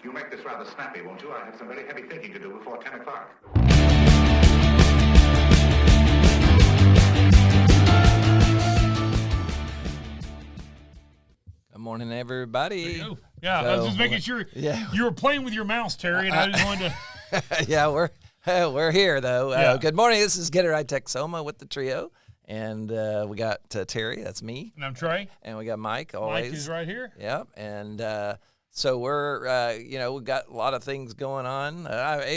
You make this rather snappy, won't you? I have some very heavy thinking to do before 10 o'clock. Good morning, everybody. There you go. Yeah, I was just making sure you were playing with your mouse, Terry, and I just wanted to. Yeah, we're here, though. Good morning. This is Get It Right Texoma with the trio. And we got Terry, that's me. And I'm Trey. And we got Mike, always. Mike is right here. Yep. And so we're, we've got a lot of things going on.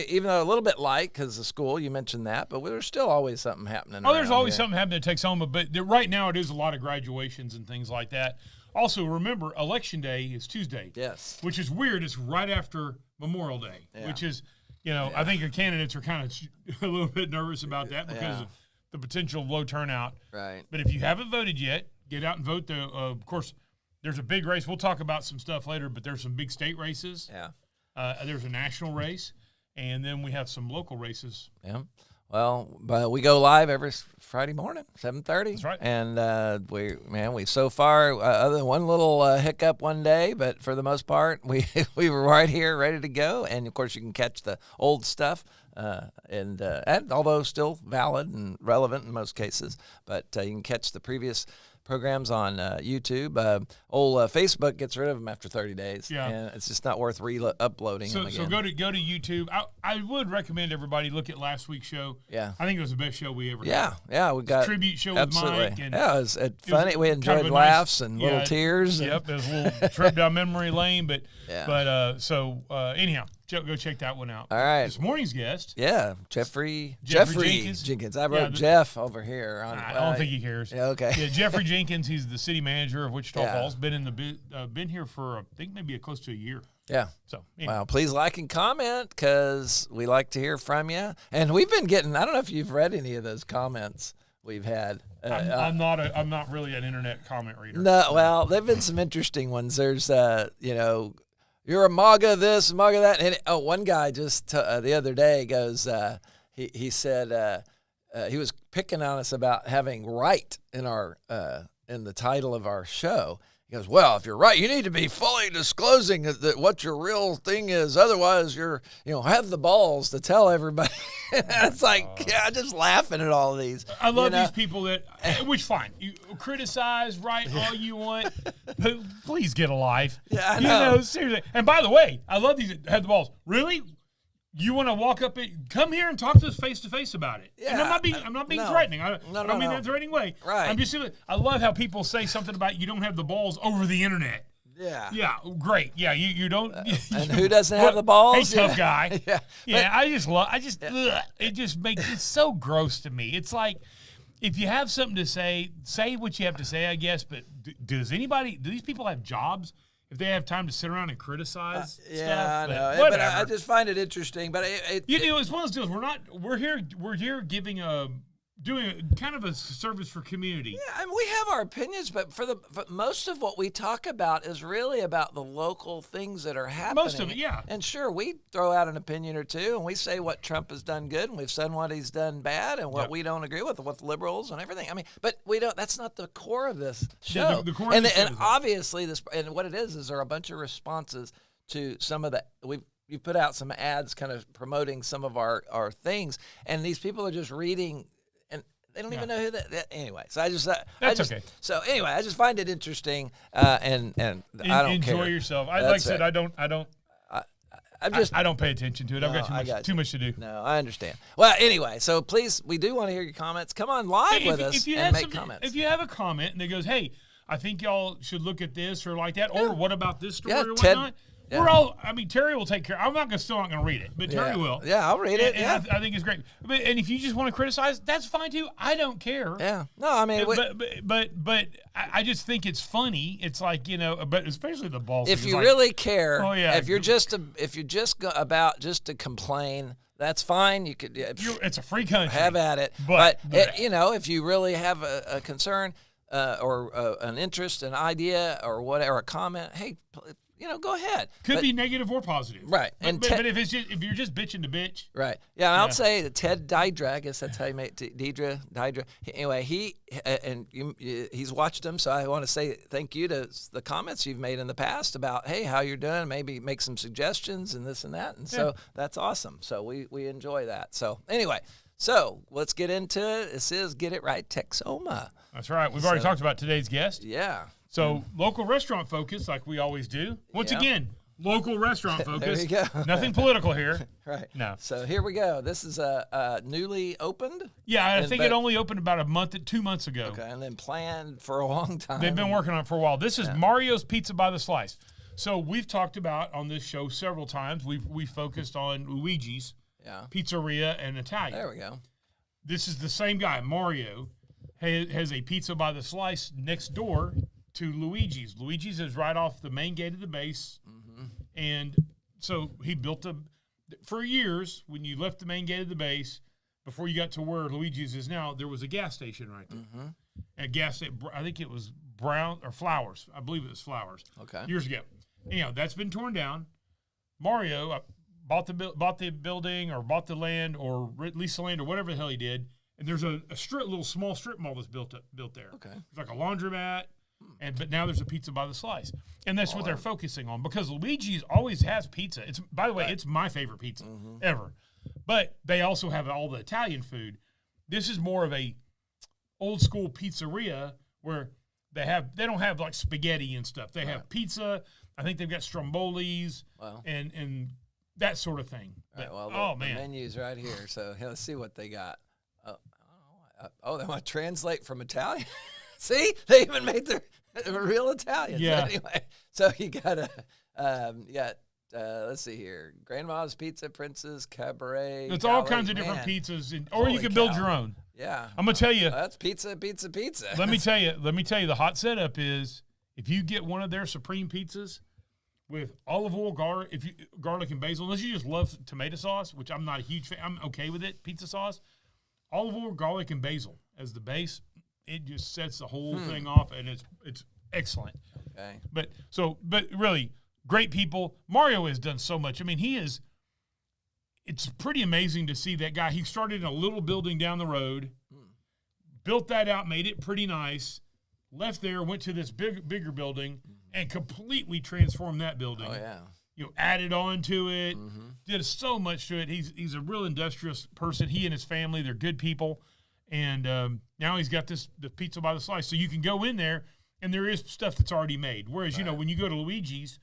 Even though a little bit light because of school, you mentioned that, but there's still always something happening. Oh, there's always something happening at Texoma, but right now it is a lot of graduations and things like that. Also, remember, Election Day is Tuesday. Yes. Which is weird. It's right after Memorial Day, which is, I think your candidates are kind of a little bit nervous about that because of the potential low turnout. Right. But if you haven't voted yet, get out and vote. Of course, there's a big race. We'll talk about some stuff later, but there's some big state races. Yeah. There's a national race, and then we have some local races. Yeah. Well, but we go live every Friday morning, 7:30. That's right. And we so far, other than one little hiccup one day, but for the most part, we were right here, ready to go. And of course, you can catch the old stuff, and although still valid and relevant in most cases, but you can catch the previous programs on YouTube. Facebook gets rid of them after 30 days, and it's just not worth uploading them again. So go to YouTube. I would recommend everybody look at last week's show. Yeah, I think it was the best show we ever had. Yeah, we got tribute show absolutely. with Mike. And it was funny. We enjoyed laughs and little tears. Yep, it was a little trip down memory lane. But anyhow, go check that one out. All right. This morning's guest. Yeah, Jeffrey Jenkins. I wrote Jeff over here. I don't think he cares. Yeah, okay. Yeah, Jeffrey Jenkins. He's the city manager of Wichita Falls. Been here for I think maybe close to a year. Yeah. So anyway. Well, please like and comment because we like to hear from you. And we've been getting. I don't know if you've read any of those comments we've had. I'm not really an internet comment reader. No. Well, there've been some interesting ones. There's you're a MAGA this, MAGA that. And one guy just the other day goes, he said he was picking on us about having right in our in the title of our show. He goes, well, if you're right, you need to be fully disclosing that what your real thing is. Otherwise, have the balls to tell everybody. It's like, just laughing at all of these. I love these people which fine. You criticize, write all you want, but please get a life. Yeah, I know. Seriously. And by the way, I love these that have the balls. Really? You want to walk up come here and talk to us face to face about it. Yeah, and I'm not being threatening. I don't mean that in a threatening way. Right. I'm just I love how people say something about you don't have the balls over the internet. Yeah. Yeah, great. Yeah, you don't. And who doesn't have the balls? Hey, tough guy. It just makes it so gross to me. It's like, if you have something to say what you have to say, I guess. But do these people have jobs? If they have time to sit around and criticize stuff, I know. Whatever. But I just find it interesting. But it's one of those deals. We're here doing kind of a service for community. Yeah, I mean, we have our opinions, but for most of what we talk about is really about the local things that are happening. Most of it, yeah. And sure, we throw out an opinion or two, and we say what Trump has done good, and we've said what he's done bad, and what we don't agree with liberals and everything. I mean, but we don't. That's not the core of this show. Yeah, the core of the show and obviously and what it is there are a bunch of responses to some of the we put out some ads kind of promoting some of our things, and these people are just reading. They don't even know who that anyway. So okay. So anyway, I just find it interesting, and I don't enjoy care. Yourself. Like I said, I don't pay attention to it. I've got too much to do. No, I understand. Well, anyway, so please, we do want to hear your comments. Come on live with us and make comments. If you have a comment and it goes, hey, I think y'all should look at this or like that, or what about this story or whatnot. Yeah. Terry will take care. I'm still not going to read it, but Terry will. Yeah, I'll read it. And I think it's great. And if you just want to criticize, that's fine too. I don't care. Yeah. No, I mean, but I just think it's funny. It's like, but especially the balls. If you really care, if you're just about to complain, that's fine. You could. It's a free country. Have at it. But if you really have a concern or an interest, an idea, or whatever, a comment, hey. go ahead. Could be negative or positive. Right. But if you're just bitching to bitch. Right. Yeah, I'll say that Ted Deidre, I guess that's how you make Deidre. Anyway, he's watched them, so I want to say thank you to the comments you've made in the past about, hey, how you're doing, maybe make some suggestions and this and that. And so that's awesome. So we enjoy that. So anyway, let's get into it. This is Get It Right Texoma. That's right. We've already talked about today's guest. Yeah. So local restaurant focus, like we always do. Once again, local restaurant focus. There you go. Nothing political here. Right. No. So here we go. This is a newly opened. Yeah, I think it only opened about 2 months ago. Okay, and then planned for a long time. They've been working on it for a while. This is Mario's Pizza by the Slice. So we've talked about on this show several times. We focused on Luigi's Pizzeria and Italian. There we go. This is the same guy, Mario, has a Pizza by the Slice next door to Luigi's. Luigi's is right off the main gate of the base. Mm-hmm. And so he built for years, when you left the main gate of the base, before you got to where Luigi's is now, there was a gas station right there. Mm-hmm. And a gas station, I think it was Flowers. I believe it was Flowers. Okay. Years ago. Anyhow, that's been torn down. Mario bought the building or bought the land or leased the land or whatever the hell he did. And there's a little small strip mall that's built there. Okay. It's like a laundromat. But now there's a Pizza by the Slice, and that's what they're focusing on because Luigi's always has pizza. It's by the way, it's my favorite pizza ever. But they also have all the Italian food. This is more of a old school pizzeria where they don't have like spaghetti and stuff. They have pizza. I think they've got strombolis and that sort of thing. But, the menu's right here. So let's see what they got. They want to translate from Italian. See, they even made their real Italians. Yeah. Anyway, so you got let's see here, Grandma's Pizza, Prince's, Cabaret. It's all kinds of different pizzas, or you can build your own. Yeah, I'm gonna tell you. That's pizza. Let me tell you, the hot setup is if you get one of their supreme pizzas with olive oil, garlic and basil. Unless you just love tomato sauce, which I'm not a huge fan. I'm okay with it. Pizza sauce, olive oil, garlic, and basil as the base. It just sets the whole thing off, and it's excellent. Okay. But really, great people. Mario has done so much. I mean, it's pretty amazing to see that guy. He started in a little building down the road, built that out, made it pretty nice, left there, went to this bigger building, and completely transformed that building. Oh, yeah. Added on to it, did so much to it. He's a real industrious person. He and his family, they're good people. And now he's got the Pizza by the Slice. So you can go in there, and there is stuff that's already made. Whereas, when you go to Luigi's,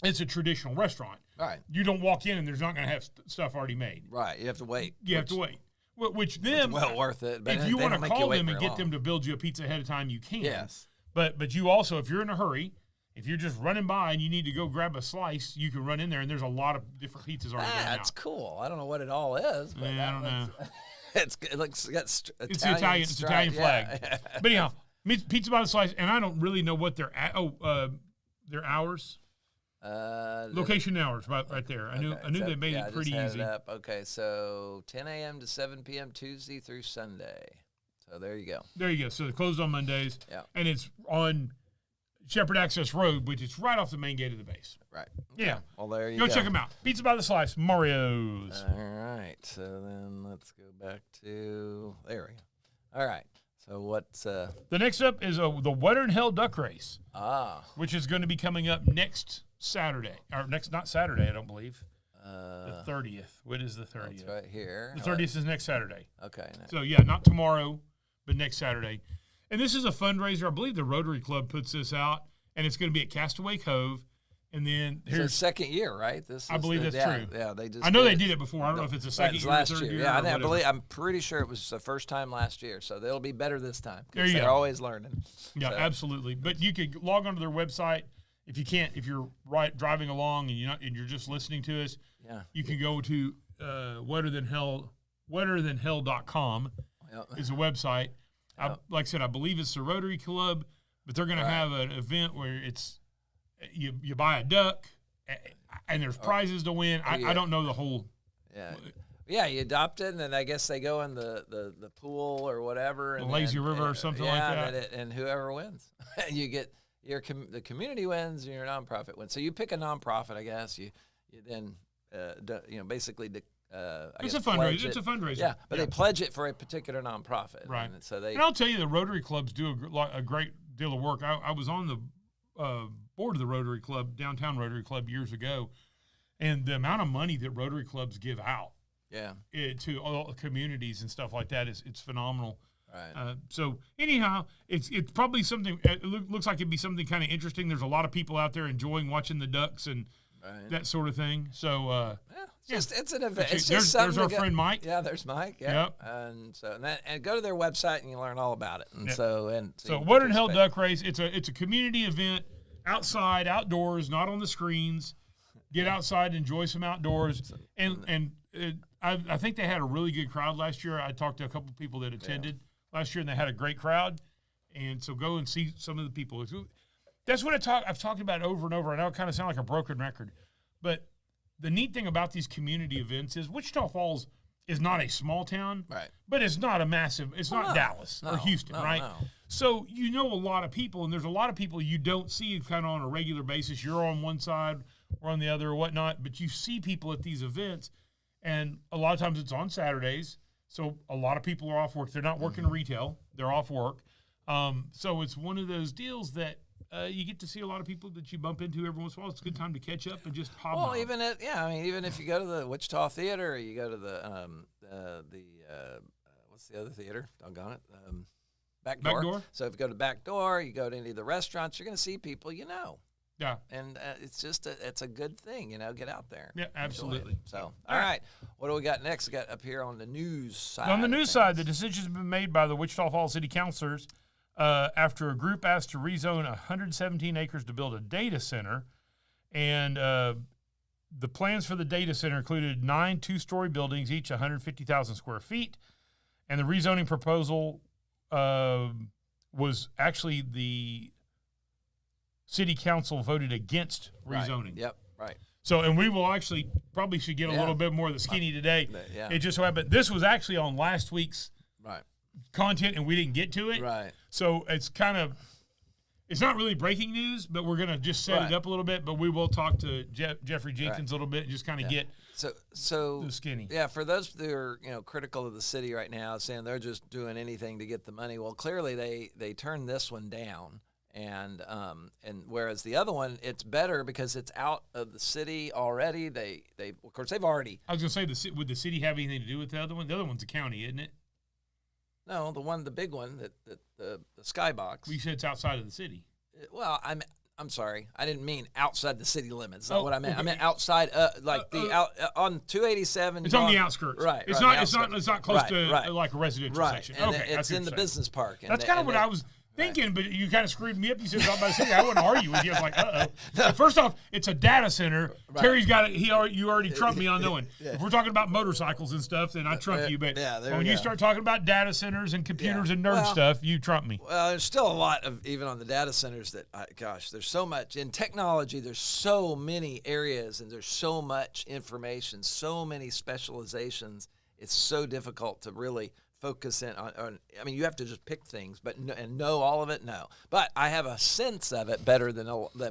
it's a traditional restaurant. Right. You don't walk in, and there's not going to have stuff already made. Right. You have to wait. You have to wait. Which well worth it. But if you want to call them and get them to build you a pizza ahead of time, you can. Yes. But you also, if you're in a hurry, if you're just running by and you need to go grab a slice, you can run in there, and there's a lot of different pizzas already going out. That's cool. I don't know what it all is. But I don't know. It looks it's Italian flag. Yeah. But anyhow, Pizza by the Slice, and I don't really know what their hours. Location hours right there. I knew they made it pretty easy. Okay, so 10 a.m. to 7 p.m. Tuesday through Sunday. So there you go. There you go. So they're closed on Mondays. Yeah. And it's on Sheppard Access Road, which is right off the main gate of the base. Right. Okay. Yeah. Well, there you go. Go check them out. Pizza by the Slice, Mario's. All right. So then let's go back to there we go. All right. So what's the next up is the Wetter Than Hell Duck Race. Which is going to be coming up next Saturday, or not Saturday, I don't believe. The 30th. What is the 30th? That's right here. The 30th is next Saturday. Okay. So yeah, not tomorrow, but next Saturday. And this is a fundraiser. I believe the Rotary Club puts this out, and it's going to be at Castaway Cove. And then here's the second year, right? I believe that's true. Yeah, they just. I know they did it before. I don't know if it's the second year or third year. Yeah, I believe. I'm pretty sure it was the first time last year, so they'll be better this time. There you they're go. Always learning. Yeah, so. Absolutely. But you could log onto their website if you can't. If you're driving along and you're just listening to us. Yeah. You can go to wetterthanhell.com is a website. Yep. Like I said, I believe it's the Rotary Club, but they're going to have an event where it's you buy a duck and there's prizes to win. I don't know the whole. Yeah. Yeah, you adopt it, and then I guess they go in the pool or whatever. The lazy river or something like that. And whoever wins. You the community wins and your nonprofit wins. So you pick a nonprofit, I guess. You then basically it's a fundraiser. It's a fundraiser. Yeah, but they pledge it for a particular nonprofit. Right. And so and I'll tell you, the Rotary clubs do a great deal of work. I was on the board of the Rotary Club, downtown Rotary Club, years ago, and the amount of money that Rotary clubs give out to all communities and stuff like that it's phenomenal. Right. So anyhow, it's probably something. It looks like it'd be something kind of interesting. There's a lot of people out there enjoying watching the ducks and that sort of thing. So it's an event. There's our friend Mike. Yeah, there's Mike. Yeah. Yep. And go to their website and you learn all about it. And so Water and Hell Duck Race. It's a community event, outside, outdoors, not on the screens. Get outside, enjoy some outdoors, and I think they had a really good crowd last year. I talked to a couple of people that attended last year, and they had a great crowd. And so go and see some of the people. That's what I've talked about over and over. I know it kind of sound like a broken record, but the neat thing about these community events is Wichita Falls is not a small town, right? But it's not a massive. It's not Dallas or Houston, right? No. So you know a lot of people, and there's a lot of people you don't see kind of on a regular basis. You're on one side or on the other or whatnot, but you see people at these events, and a lot of times it's on Saturdays. So a lot of people are off work. They're not working retail. They're off work. So it's one of those deals that you get to see a lot of people that you bump into every once in a while. It's a good time to catch up and just hobnob. Well, even if you go to the Wichita Theater or you go to the what's the other theater? Doggone it. Back Door. So if you go to Back Door, you go to any of the restaurants, you're going to see people you know. Yeah. And it's a good thing, get out there. Yeah, absolutely. So, all right. What do we got next? We got up here on the news side. On the news side, the decision has been made by the Wichita Falls City Councilors after a group asked to rezone 117 acres to build a data center. And the plans for the data center included 9 two-story buildings, each 150,000 square feet. And the rezoning proposal was actually the city council voted against rezoning. Right. Yep, right. So, and we will actually probably should get a little bit more of the skinny today. Yeah. It just so happened this was actually on last week's content, and we didn't get to it. Right. So it's not really breaking news, but we're gonna just set it up a little bit. But we will talk to Jeffrey Jenkins a little bit and just kind of get so the skinny. Yeah, for those that are critical of the city right now, saying they're just doing anything to get the money. Well, clearly they turned this one down. And whereas the other one, it's better because it's out of the city already. They've already. I was gonna say, would the city have anything to do with the other one? The other one's a county, isn't it? No, the big one that the skybox. We said it's outside of the city. Well, I'm sorry, I didn't mean outside the city limits. That's not what I meant. Okay. I meant outside, on 287. It's on the outskirts. Right. It's not close to like a residential section. And okay, it's in the business park. That's kind of what I was thinking, but you kind of screwed me up. You said it's out by the city. I wouldn't argue with you. I was like, uh-oh. First off, it's a data center. Right. Terry's got it. You already trumped me on knowing. If we're talking about motorcycles and stuff, then I trump you. But when you start talking about data centers and computers and nerd stuff, you trump me. Well, there's still a lot of, even on the data centers, that, there's so much. In technology, there's so many areas and there's so much information, so many specializations. It's so difficult to really focus in on. I mean, you have to just pick things, and know all of it. No, but I have a sense of it better than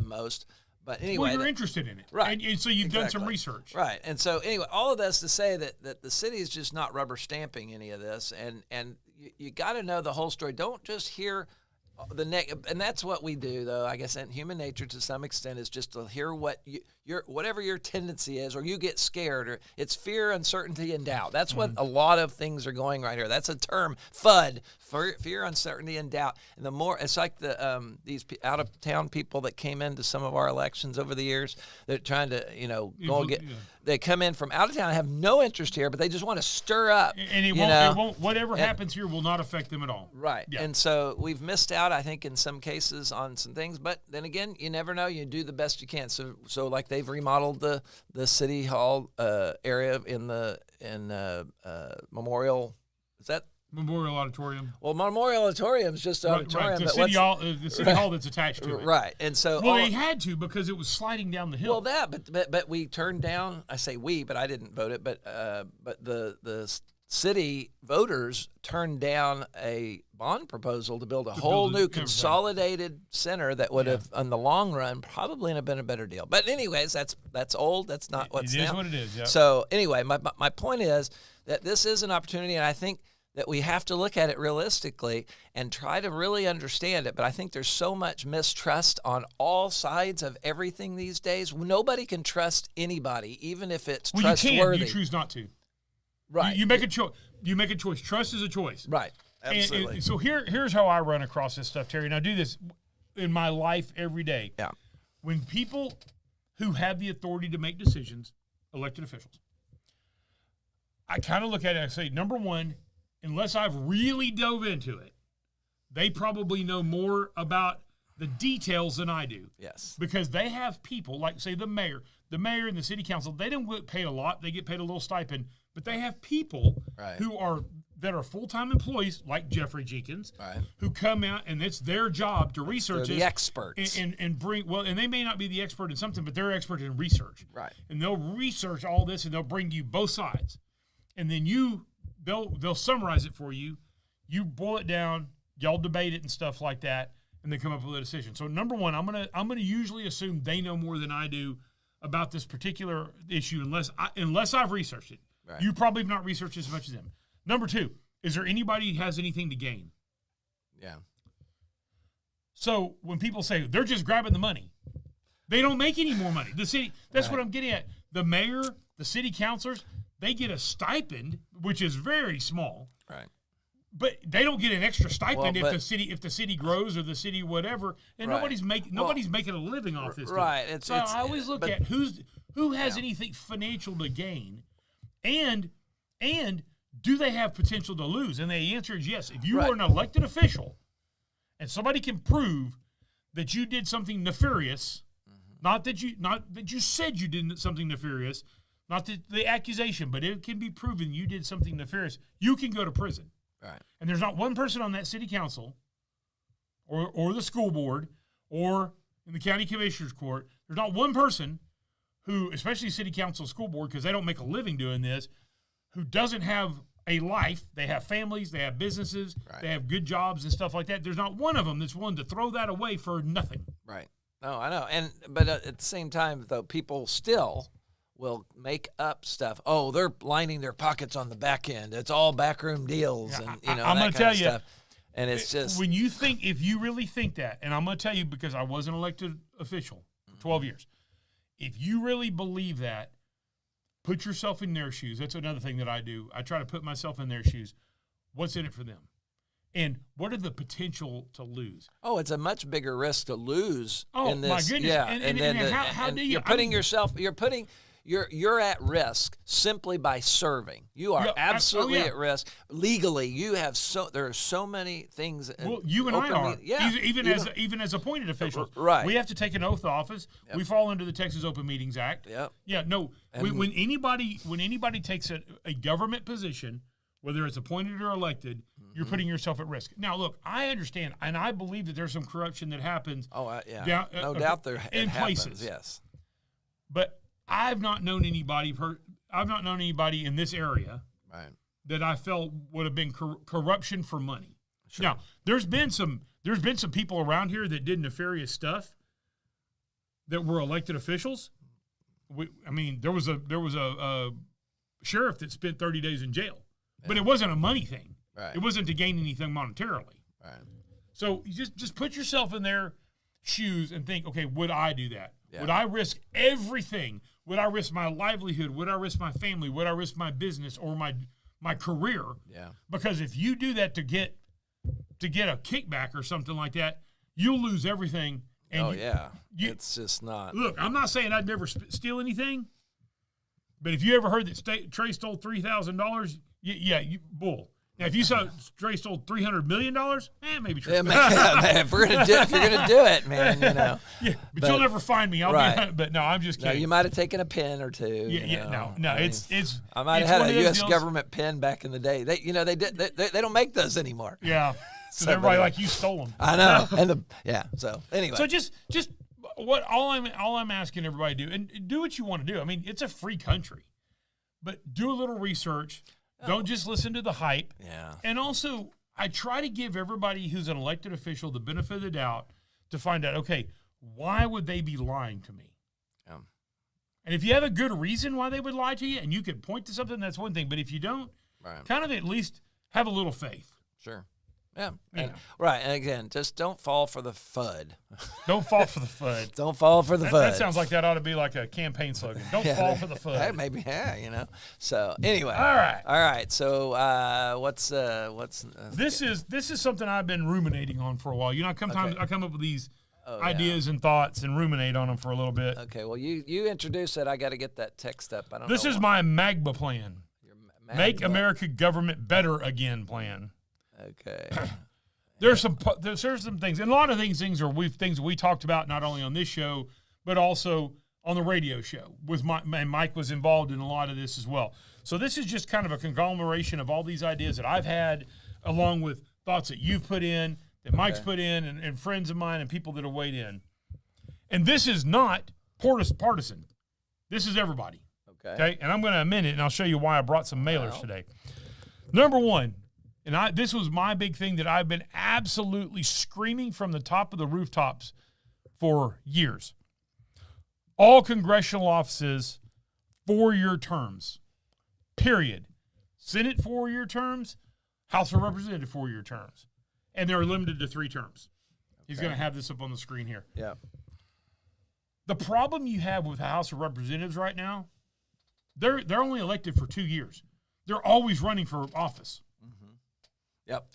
most. But anyway, well, you're interested in it, right? And so you've done some research, right? And so anyway, all of this to say that the city is just not rubber stamping any of this, and you got to know the whole story. Don't just hear and that's what we do, though. I guess, and human nature to some extent is just to hear what whatever your tendency is, or you get scared, or it's fear, uncertainty, and doubt. That's what a lot of things are going right here. That's a term, FUD, fear, uncertainty, and doubt. And the more, it's like these out of town people that came into some of our elections over the years. They're trying to go get. They come in from out of town and have no interest here, but they just want to stir up. And it won't. Whatever happens here will not affect them at all. Right. Yeah. And so we've missed out, I think, in some cases on some things. But then again, you never know. You do the best you can. So like they've remodeled the city hall area in Memorial. Is that? Memorial Auditorium. Well, Memorial Auditorium is just auditorium. Right. The city hall that's attached to it. Right, and so they had to because it was sliding down the hill. Well, but we turned down. I say we, but I didn't vote it. But the city voters turned down a bond proposal to build a whole new consolidated center that would have, in the long run, probably been a better deal. But anyways, that's old. That's not what's now. It is what it is, yeah. So anyway, my point is that this is an opportunity, and I think that we have to look at it realistically and try to really understand it. But I think there's so much mistrust on all sides of everything these days. Nobody can trust anybody, even if it's trustworthy. You choose not to. Right. You make a choice. You make a choice. Trust is a choice. Right. Absolutely. And so here's how I run across this stuff, Terry. And I do this in my life every day. Yeah. When people who have the authority to make decisions, elected officials, I kind of look at it and I say, number one, unless I've really dove into it, they probably know more about the details than I do. Yes. Because they have people, like, say, the mayor and the city council, they don't get paid a lot. They get paid a little stipend. But they have people that are full-time employees, like Jeffrey Jenkins, who come out, and it's their job to research the experts. And bring, and they may not be the expert in something, but they're expert in research. Right. And they'll research all this, and they'll bring you both sides. And then they'll summarize it for you. You boil it down, y'all debate it and stuff like that, and then come up with a decision. So number one, I'm gonna usually assume they know more than I do about this particular issue unless I've researched it. Right. You probably have not researched as much as them. Number two, is there anybody who has anything to gain? Yeah. So when people say they're just grabbing the money, they don't make any more money. The city, that's what I'm getting at. The mayor, the city councilors, they get a stipend, which is very small. Right. But they don't get an extra stipend if the city grows or the city whatever, and nobody's making a living off this. Right. I always look at who has anything financial to gain, and do they have potential to lose? And the answer is yes. If you are an elected official, and somebody can prove that you did something nefarious, not that you said you did something nefarious, not the accusation, but it can be proven you did something nefarious, you can go to prison. Right. And there's not one person on that city council or the school board or in the county commissioner's court, there's not one person who, especially city council, school board, because they don't make a living doing this, who doesn't have a life. They have families, they have businesses, they have good jobs and stuff like that. There's not one of them that's willing to throw that away for nothing. Right. No, I know. But at the same time, though, people still will make up stuff. Oh, they're lining their pockets on the back end. It's all backroom deals, and I'm going to tell you, stuff. And it's just when you think, if you really think that, and I'm going to tell you because I was an elected official for 12 years, if you really believe that, put yourself in their shoes. That's another thing that I do. I try to put myself in their shoes. What's in it for them? And what are the potential to lose? Oh, it's a much bigger risk to lose. Oh, in this. My goodness. Yeah. And how do you? You're at risk simply by serving. You are absolutely at risk. Legally, there are so many things. Well, you and I are. Even as appointed officials. Right. We have to take an oath of office. Yep. We fall under the Texas Open Meetings Act. Yep. Yeah, no. When anybody takes a government position, whether it's appointed or elected, you're putting yourself at risk. Now, look, I understand, and I believe that there's some corruption that happens. Oh, yeah. No doubt there in happens, places. Yes. But I've not known anybody in this area that I felt would have been corruption for money. Sure. Now, there's been some people around here that did nefarious stuff that were elected officials. There was a sheriff that spent 30 days in jail, but it wasn't a money thing. Right. It wasn't to gain anything monetarily. Right. So you just put yourself in their shoes and think, okay, would I do that? Yeah. Would I risk everything? Would I risk my livelihood? Would I risk my family? Would I risk my business or my career? Yeah. Because if you do that to get a kickback or something like that, you'll lose everything. And it's just not. Look, I'm not saying I'd never steal anything, but if you ever heard that Trey stole $3,000, you bull. Now, if you saw Trey stole $300 million, maybe Trey. Yeah, man, if you're gonna do it, man, Yeah, but you'll never find me. But no, I'm just kidding. No, you might have taken a pen or two. It's. I might have had a U.S. government pen back in the day. They don't make those anymore. Yeah. So everybody like you stole them. I know. So anyway. So just what all I'm asking everybody to do, and do what you want to do. I mean, it's a free country, but do a little research. Don't just listen to the hype. Yeah. And also, I try to give everybody who's an elected official the benefit of the doubt to find out, okay, why would they be lying to me? Yeah. And if you have a good reason why they would lie to you and you can point to something, that's one thing. But if you don't, kind of at least have a little faith. Sure. Yeah. You know. Right. And again, just don't fall for the FUD. Don't fall for the FUD. Don't fall for the FUD. That sounds like that ought to be like a campaign slogan. Don't fall for the FUD. Hey, maybe, So anyway. All right. So what's this is something I've been ruminating on for a while. You know, I come up with these ideas and thoughts and ruminate on them for a little bit. Okay. Well, you introduce it. I got to get that text up. I don't know. This is my MAGBA plan. Your Make America Government Better Again plan. Okay. There's some things, and a lot of things are things we talked about not only on this show but also on the radio show. And Mike was involved in a lot of this as well. So this is just kind of a conglomeration of all these ideas that I've had, along with thoughts that you've put in, that Mike's put in, and friends of mine and people that have weighed in. And this is not partisan. This is everybody. Okay. And I'm going to amend it, and I'll show you why I brought some mailers today. Number one. And this was my big thing that I've been absolutely screaming from the top of the rooftops for years. All congressional offices, 4-year terms, period. Senate 4-year terms, House of Representatives 4-year terms. And they're limited to 3 terms. He's going to have this up on the screen here. Yeah. The problem you have with the House of Representatives right now, they're only elected for 2 years. They're always running for office. Yep.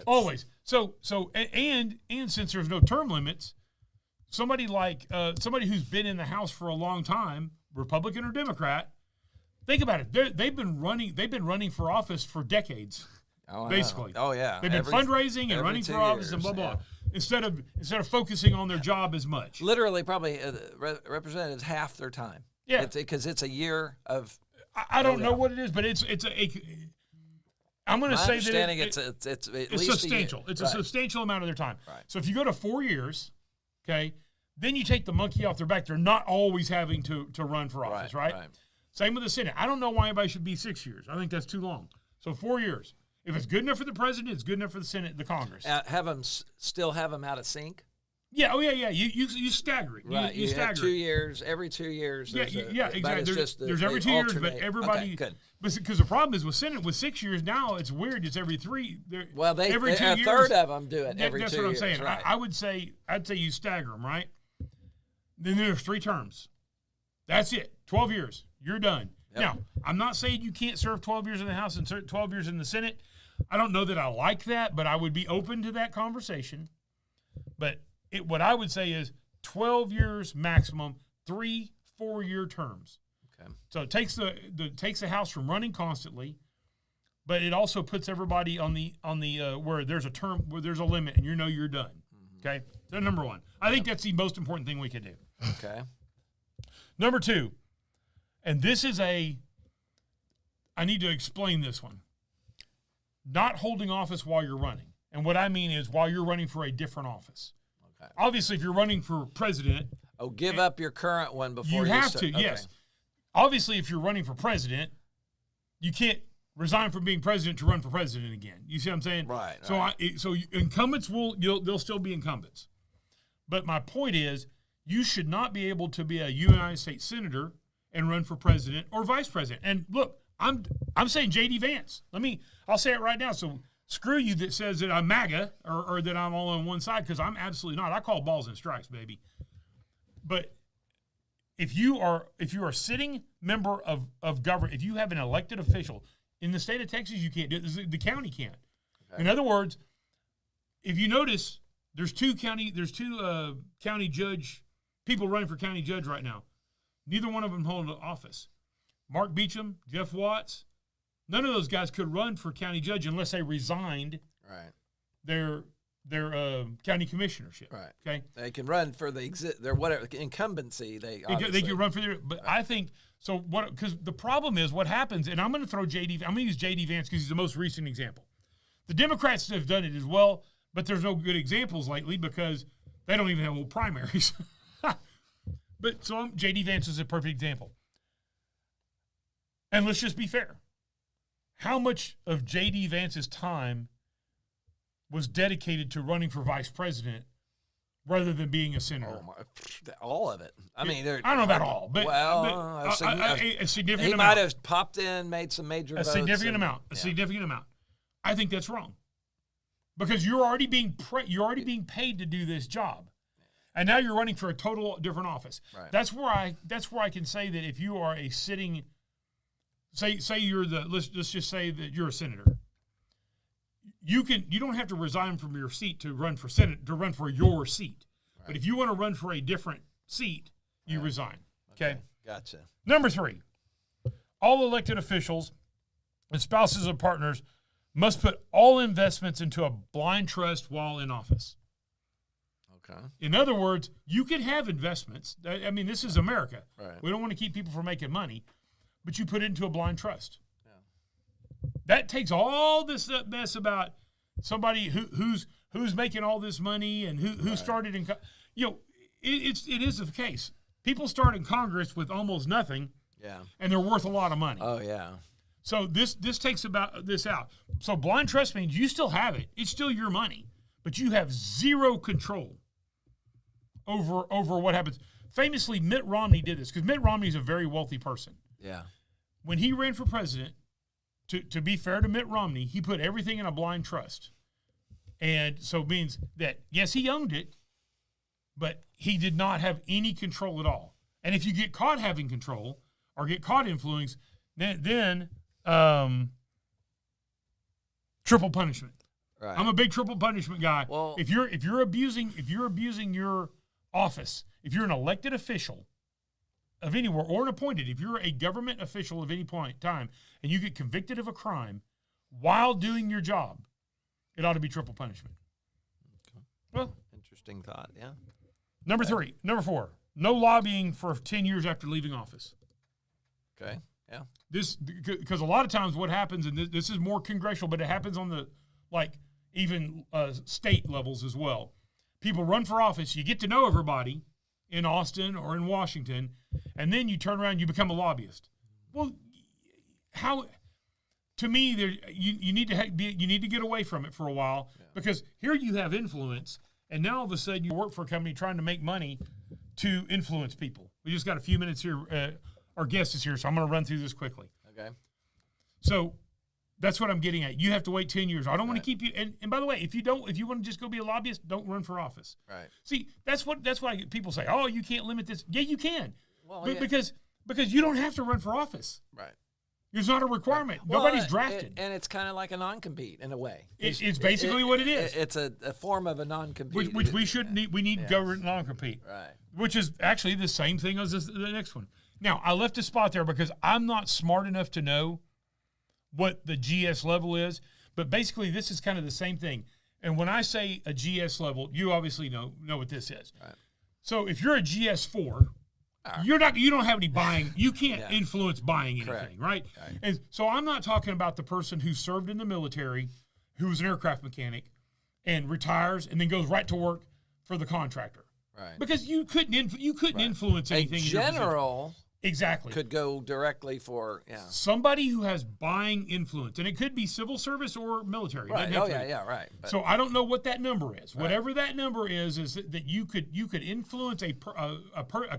Always. So and since there's no term limits, somebody who's been in the House for a long time, Republican or Democrat, think about it. They've been running for office for decades. Basically. Oh yeah. They've been fundraising and running for office and blah blah. Instead of focusing on their job as much. Literally, probably representatives half their time. Yeah. Because it's a year of. I don't know what it is, but it's I'm going to say that it's at least substantial. It's a substantial amount of their time. Right. So if you go to 4 years, okay, then you take the monkey off their back. They're not always having to run for office, right? Same with the Senate. I don't know why anybody should be 6 years. I think that's too long. So 4 years. If it's good enough for the president, it's good enough for the Senate, the Congress. Still have them out of sync. Yeah. Oh yeah. You stagger it. Right. You stagger have 2 years. Every 2 years. Yeah. Exactly. There's every 2 years, but everybody. Okay, good. Because the problem is with Senate, with 6 years now, it's weird. It's every 3. Well, every 2 a years, third of them do it every 2 years. That's what I'm saying. Right. I'd say you stagger them, right? Then there's 3 terms. That's it. 12 years. You're done. Yep. Now, I'm not saying you can't serve 12 years in the House and 12 years in the Senate. I don't know that I like that, but I would be open to that conversation. But what I would say is 12 years maximum, 3 4-year terms. Okay. So it takes the House from running constantly, but it also puts everybody on the where there's a term, where there's a limit, and you're done. Mm-hmm. Okay. So number one, I think that's the most important thing we could do. Okay. Number 2, and this is I need to explain this one. Not holding office while you're running. And what I mean is while you're running for a different office. Okay. Obviously, if you're running for president. Oh, give up your current one before you have start. to, okay. Yes. Obviously, if you're running for president, you can't resign from being president to run for president again. You see what I'm saying? Right. So, incumbents they'll still be incumbents. But my point is, you should not be able to be a United States senator and run for president or vice president. And look, I'm saying J.D. Vance. I'll say it right now. So screw you that says that I'm MAGA or that I'm all on one side, because I'm absolutely not. I call balls and strikes, baby. But if you are a sitting member of government, if you have an elected official in the state of Texas, you can't do it. The county can't. Okay. In other words, if you notice, there's two county judge people running for county judge right now. Neither one of them hold an office. Mark Beecham, Jeff Watts, none of those guys could run for county judge unless they resigned their county commissionership. Right. Okay. They can run for their whatever incumbency. They can run for their. But I think so. Because the problem is what happens, and I'm going to throw JD. I'm going to use JD Vance because he's the most recent example. The Democrats have done it as well, but there's no good examples lately because they don't even have old primaries. But so JD Vance is a perfect example. And let's just be fair. how much of J.D. Vance's time was dedicated to running for vice president rather than being a senator? All of it. I mean, I don't know about all, but, a significant he amount. might have popped in, made some major votes. A significant amount. I think that's wrong, because you're already being paid to do this job, and now you're running for a total different office. Right. That's where I can say that if you are a sitting, say you're let's just say that you're a senator. You don't have to resign from your seat to run for your seat. Right. But if you want to run for a different seat, you resign. Okay? Gotcha. Number 3, all elected officials and spouses of partners must put all investments into a blind trust while in office. Okay. In other words, you can have investments. I mean, this is America. Right. We don't want to keep people from making money, but you put it into a blind trust. That takes all this mess about somebody who's making all this money and who started in, it is the case. People start in Congress with almost nothing, and they're worth a lot of money. Oh yeah. So this takes about this out. So blind trust means you still have it; it's still your money, but you have zero control over what happens. Famously, Mitt Romney did this because Mitt Romney is a very wealthy person. Yeah. When he ran for president. To be fair to Mitt Romney, he put everything in a blind trust. And so it means that, yes, he owned it, but he did not have any control at all. And if you get caught having control or get caught influencing, then triple punishment. Right. I'm a big triple punishment guy. Well, if you're abusing your office, if you're an elected official of anywhere or an appointed, if you're a government official of any point in time and you get convicted of a crime while doing your job, it ought to be triple punishment. Okay. Well, interesting thought, yeah. Number 4, no lobbying for 10 years after leaving office. Okay, yeah. This, because a lot of times what happens, and this is more congressional, but it happens on the, even state levels as well. People run for office, you get to know everybody in Austin or in Washington, and then you turn around and you become a lobbyist. Well, how? To me, you need to get away from it for a while, because here you have influence, and now all of a sudden you work for a company trying to make money to influence people. We just got a few minutes here. Our guest is here, so I'm going to run through this quickly. Okay. So that's what I'm getting at. You have to wait 10 years. I don't want to keep you. And by the way, if you want to just go be a lobbyist, don't run for office. Right. See, that's why people say, "Oh, you can't limit this." Yeah, you can. Well, because you don't have to run for office. Right. It's not a requirement. Well, Nobody's drafted. And it's kind of like a non-compete in a way. It's basically what it is. It's a form of a non-compete. Which we should need. We need government non-compete. Right. Which is actually the same thing as the next one. Now, I left a spot there because I'm not smart enough to know what the GS level is, but basically this is kind of the same thing. And when I say a GS level, you obviously know what this is. Right. So if you're a GS4, you don't have any buying. You can't influence buying anything, right? And so I'm not talking about the person who served in the military, who was an aircraft mechanic, and retires and then goes right to work for the contractor, right? Because you couldn't influence anything. A general. Exactly. Could go directly for somebody who has buying influence, and it could be civil service or military. Right. Oh yeah, right. But, so I don't know what that number is. Right. Whatever that number is that you could influence a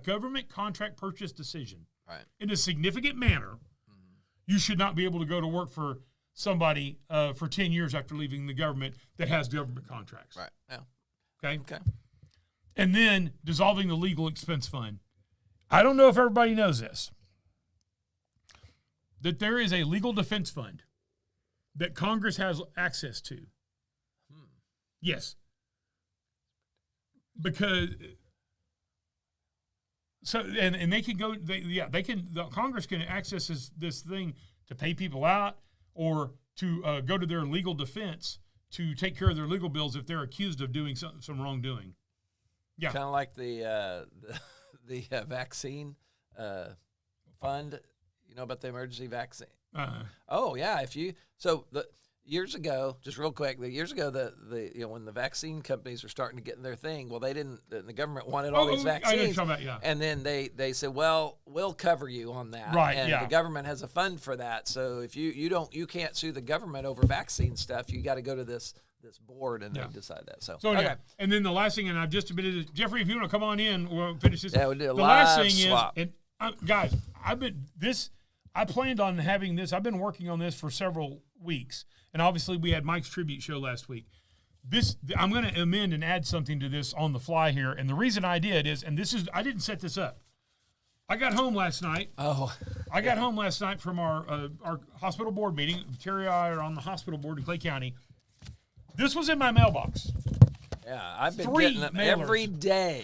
government contract purchase decision in a significant manner. Mm-hmm. You should not be able to go to work for somebody for 10 years after leaving the government that has government contracts. Right. Yeah. Okay. And then dissolving the legal expense fund. I don't know if everybody knows this, that there is a legal defense fund that Congress has access to. Yes. Because and they can go Congress can access this thing to pay people out or to go to their legal defense to take care of their legal bills if they're accused of doing some wrongdoing. Yeah. Kind of like the vaccine fund, about the emergency vaccine. Uh-huh. Oh yeah, years ago, just real quick, years ago, when the vaccine companies were starting to get in their thing, well, they didn't. The government wanted all these vaccines, I know what you're talking about, yeah. And then they said, well, we'll cover you on that, right? And yeah. the government has a fund for that. So if you can't sue the government over vaccine stuff, you got to go to this board and they decide that. So anyway, okay. And then the last thing, and I've just admitted it, Jeffrey, if you want to come on in, we'll finish this. Yeah, we'll do a the live last thing swap. is, and guys, I planned on having this. I've been working on this for several weeks, and obviously we had Mike's tribute show last week. I'm going to amend and add something to this on the fly here, and the reason I did is, I didn't set this up. I got home last night. I got home last night from our hospital board meeting. Terry and I are on the hospital board in Clay County. This was in my mailbox. Yeah, I've been 3 getting them mailers. every day.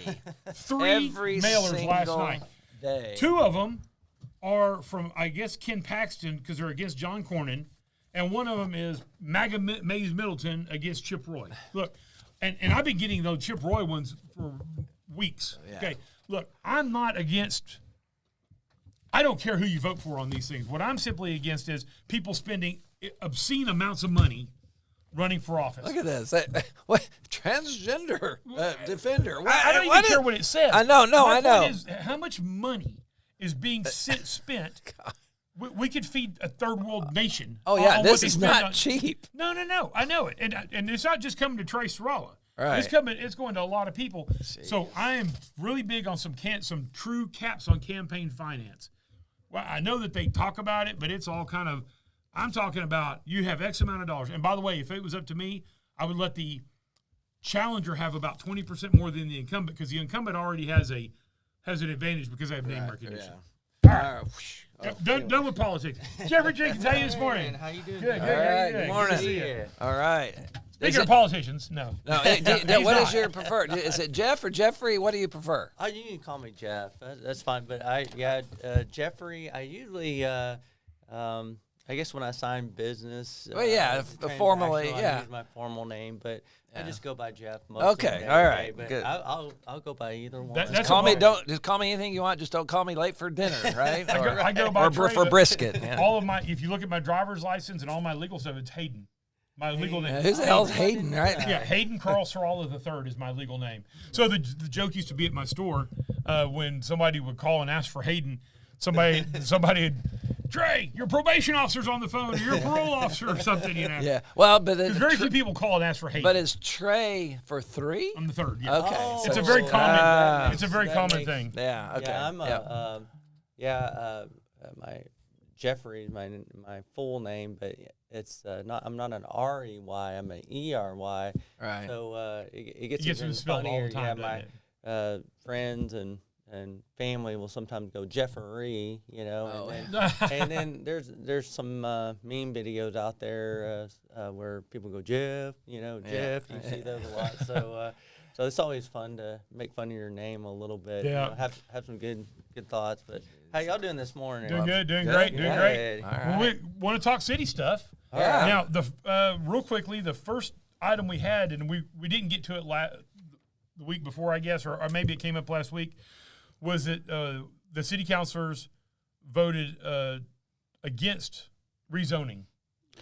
3 every mailers last night. Day. 2 of them are from, I guess, Ken Paxton because they're against John Cornyn, and one of them is MAGA Mays Middleton against Chip Roy. Look, and I've been getting those Chip Roy ones for weeks. Yeah. Okay, look, I'm not against. I don't care who you vote for on these things. What I'm simply against is people spending obscene amounts of money running for office. Look at this. What transgender defender? I don't even care what it says. I know. No, My I know. point is, how much money is being spent? We could feed a third world nation. Oh yeah, on this what is they spend not cheap. No. I know it, and it's not just coming to Trey Sralla. Right. It's going to a lot of people. Jeez. So I am really big on some true caps on campaign finance. Well, I know that they talk about it, but it's all kind of. I'm talking about you have X amount of dollars. And by the way, if it was up to me, I would let the challenger have about 20% more than the incumbent because the incumbent already has an advantage because they have name recognition. Yeah. All right. Done with politics. Jeffrey Jenkins, how are you this morning? How you doing? Good. Good morning. Good to see you. All right. Speaking of politicians, no. No. What is your preferred? Is it Jeff or Jeffrey? What do you prefer? Oh, you can call me Jeff. That's fine. But Jeffrey. I usually, I guess when I sign business. Well, yeah, formally, I use my formal name, but I just go by Jeff. Most Okay, of the day, all right, but good. I'll go by either one. That's Call me. Just call me anything you want. Just don't call me late for dinner, right? I go by Trey, for brisket. Yeah. All of my. If you look at my driver's license and all my legal stuff, it's Hayden. My legal name. Who the hell's Hayden, right? Yeah, Hayden Carl Sralla III is my legal name. So the joke used to be at my store when somebody would call and ask for Hayden. Somebody would, Trey, your probation officer's on the phone, or your parole officer, or something, you know. Yeah. Well, but very few people call and ask for Hayden. But is Trey for 3? I'm the 3rd. Yeah. Okay. Oh, It's a very common. It's a very common thing. Yeah. Okay. Yeah, I'm my Jeffrey is my full name, but it's not. I'm not an R-E-Y. I'm an E-R-Y. Right. So it gets even spelled all the time. Yeah, my friends and family will sometimes go Jeffrey, you know, and then there's some meme videos out there where people go Jeff, you know, Jeff. You see those a lot. So it's always fun to make fun of your name a little bit. Yeah. You know, have some good thoughts. But how y'all doing this morning? Doing good, doing great. All Well, right. we want to talk city stuff. Yeah. Now, real quickly, the first item we had, and we didn't get to it the week before, I guess, or maybe it came up last week, was that the city councilors voted against rezoning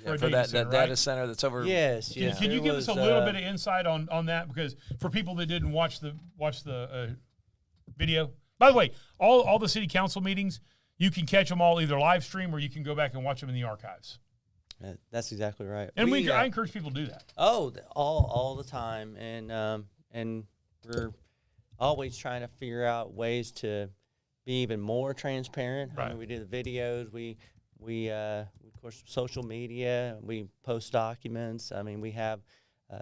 For a that center, data right? center that's over. Yes. Can you give us a little bit of insight on that? Because for people that didn't watch the video, by the way, all the city council meetings, you can catch them all either live stream or you can go back and watch them in the archives. That's exactly right. And I encourage people to do that. Oh, all the time, and we're always trying to figure out ways to be even more transparent. Right. I mean, we do the videos. We of course social media. We post documents. I mean, we have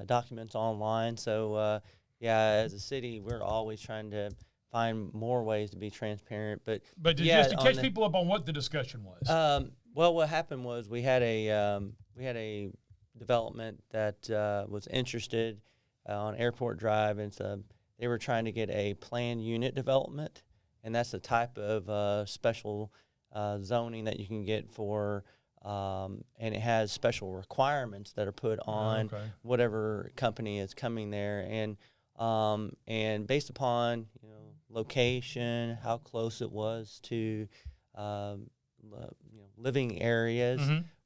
documents online. So as a city, we're always trying to find more ways to be transparent. But just to catch people up on what the discussion was. Well, what happened was we had a development that was interested on Airport Drive, and they were trying to get a planned unit development, and that's the type of special zoning that you can get for, and it has special requirements that are put on whatever company is coming there, and based upon location, how close it was to living areas,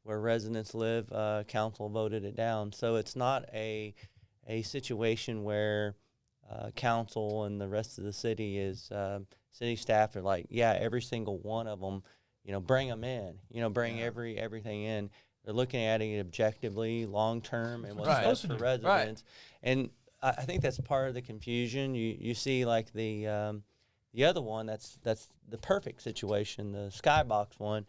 where residents live, council voted it down. So it's not a situation where council and the rest of the city is city staff are like, yeah, every single one of them, bring them in, bring everything in. They're looking at it objectively, long term, and what's best for residents. And I think that's part of the confusion. You see, like the other one, that's the perfect situation, the skybox one.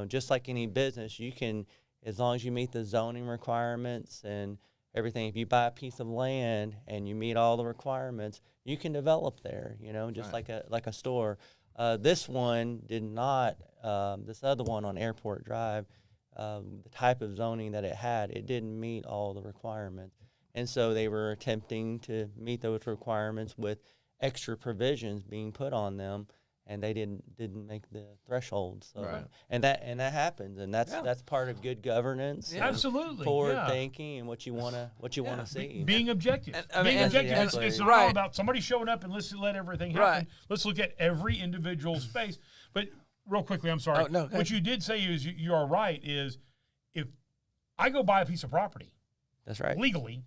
Just like any business, you can, as long as you meet the zoning requirements and everything. If you buy a piece of land and you meet all the requirements, you can develop there. Just like a store. This one did not. This other one on Airport Drive, the type of zoning that it didn't meet all the requirements, and so they were attempting to meet those requirements with extra provisions being put on them, and they didn't make the threshold. So, and that happens, and that's part of good governance. Yeah. Absolutely, forward thinking, and what you want to see. Being objective. Being objective. It's not all about somebody showing up and let's let everything happen. Right. Let's look at every individual space. But real quickly, I'm sorry. What you did say is you are right. Is if I go buy a piece of property, that's right, legally,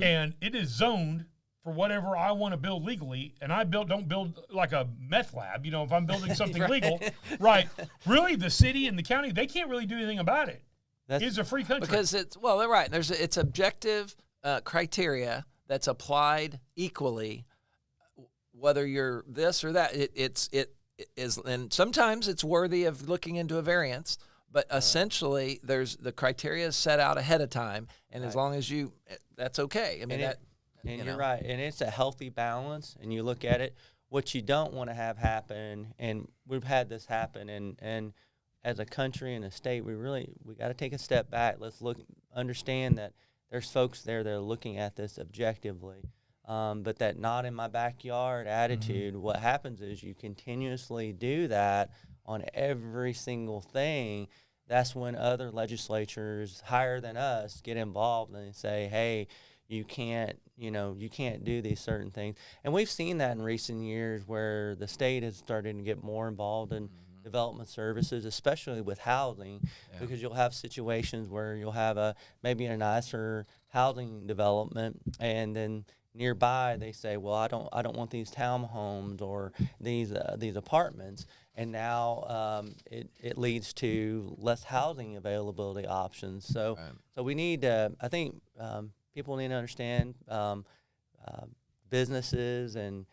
and it is zoned for whatever I want to build legally, and I don't build like a meth lab, if I'm building something legal, right? Really, the city and the county, they can't really do anything about it. It's a free country. Because they're right. It's objective criteria that's applied equally, whether you're this or that. It is, and sometimes it's worthy of looking into a variance, but essentially the criteria is set out ahead of time, and as long as that's okay. I mean, and you're right, and it's a healthy balance. And you look at it, what you don't want to have happen, and we've had this happen, and as a country and a state, we got to take a step back. Let's understand that there's folks there that are looking at this objectively, but that not in my backyard attitude. What happens is you continuously do that on every single thing. That's when other legislatures higher than us get involved and they say, hey, you can't do these certain things. And we've seen that in recent years where the state has started to get more involved in development services, especially with housing, because you'll have situations where you'll have maybe a nicer housing development, and then nearby they say, well, I don't want these townhomes or these apartments, and now it leads to less housing availability options. So we need I think people need to understand businesses and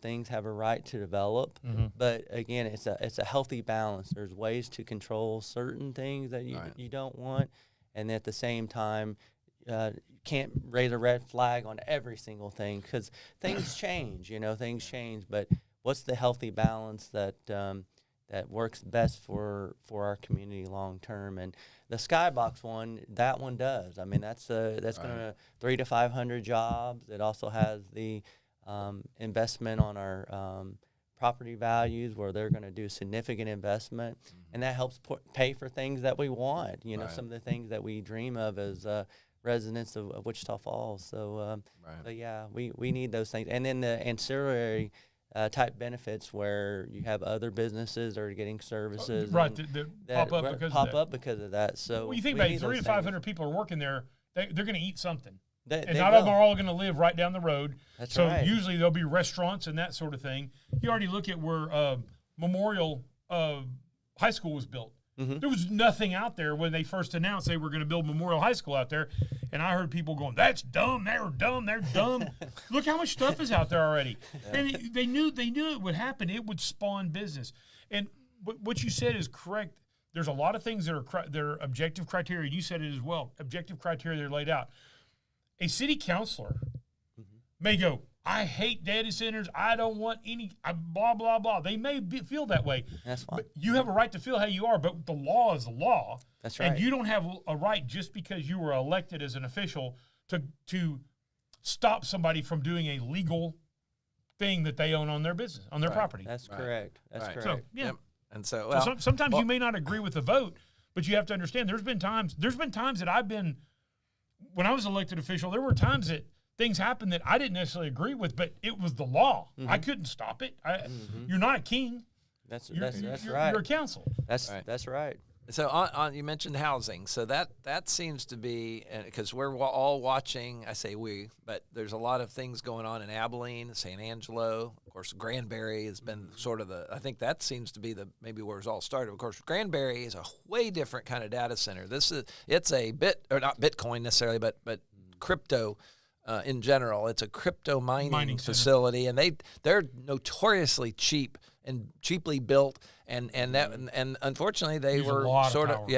things have a right to develop, but again, it's a healthy balance. There's ways to control certain things that you don't want, and at the same time, you can't raise a red flag on every single thing because things change. Things change. But what's the healthy balance that works best for our community long term? And the skybox one, that one does. I mean, that's going to 300 to 500 jobs. It also has the investment on our property values, where they're going to do significant investment, and that helps pay for things that we want. Some of the things that we dream of as residents of Wichita Falls. So, but yeah, we need those things, and then the ancillary type benefits where you have other businesses that are getting services, that pop up because of that. So, well, you think about it, 300 to 500 people are working there. They're going to eat something. And not of them are all going to live right down the road. That's so right. Usually there'll be restaurants and that sort of thing. You already look at where Memorial High School was built. There was nothing out there when they first announced they were going to build Memorial High School out there. And I heard people going, that's dumb. They're dumb. Look how much stuff is out there already. And they knew it would happen. It would spawn business. And what you said is correct. There's a lot of things that are objective criteria. You said it as well. Objective criteria that are laid out. A city councilor may go, I hate data centers. I don't want any, blah, blah, blah. They may feel that way. That's fine. But you have a right to feel how you are, but the law is the law. That's right. And you don't have a right just because you were elected as an official to stop somebody from doing a legal thing that they own on their business, on their property. That's correct. That's correct. So, yeah. Yep. And so, sometimes you may not agree with the vote, but you have to understand there's been times that when I was elected official, there were times that things happened that I didn't necessarily agree with, but it was the law. I couldn't stop it. You're not a king. That's you're right. You're a council. That's right. So on you mentioned housing, so that seems to be, because we're all watching. I say we, but there's a lot of things going on in Abilene, San Angelo, of course. Granbury has been sort of I think that seems to be maybe where it's all started. Of course, Granbury is a way different kind of data center. It's a not Bitcoin necessarily, but crypto. In general, it's a crypto mining facility, and they're notoriously cheap and cheaply built, and unfortunately they were sort of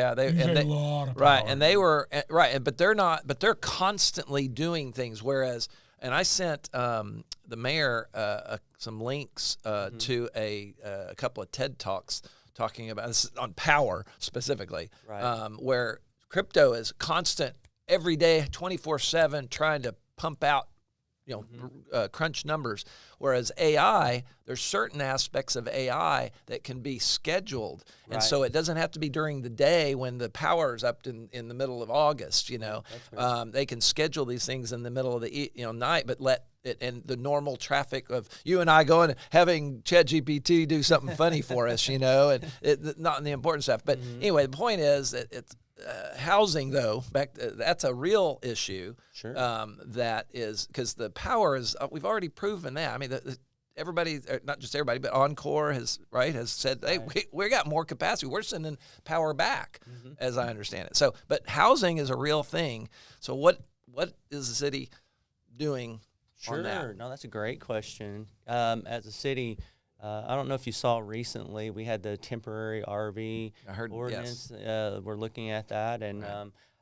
right, and they were right, but they're not, but they're constantly doing things. Whereas, and I sent the mayor some links to a couple of TED Talks talking about this on power specifically, where crypto is constant every day, 24/7, trying to pump out, crunch numbers. Whereas AI, there's certain aspects of AI that can be scheduled. And so it doesn't have to be during the day when the power's up in the middle of August, They can schedule these things in the middle of the night, but let it, and the normal traffic of you and I going, having ChatGPT do something funny for us, and not in the important stuff. But anyway, the point is that it's, housing, though, that's a real issue. Sure. That is because the power is. We've already proven that. I mean, everybody, not just everybody, but Encore has said, hey, we got more capacity. We're sending power back, as I understand it. So, but housing is a real thing. So, what is the city doing? Sure. On that? No, that's a great question. As a city. I don't know if you saw recently, we had the temporary RV ordinance. Yes. We're looking at that, and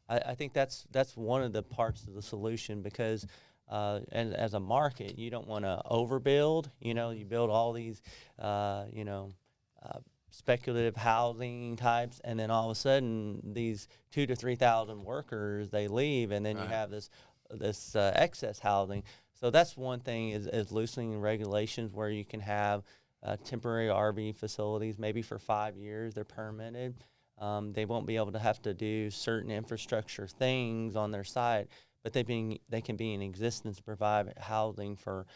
I think that's one of the parts of the solution because, and as a market, you don't want to overbuild. You build all these, speculative housing types, and then all of a sudden, these 2,000 to 3,000 workers they leave, and then you have this excess housing. So that's one thing is loosening regulations where you can have temporary RV facilities, maybe for 5 years, they're permitted. They won't be able to have to do certain infrastructure things on their site, but they can be in existence to provide housing for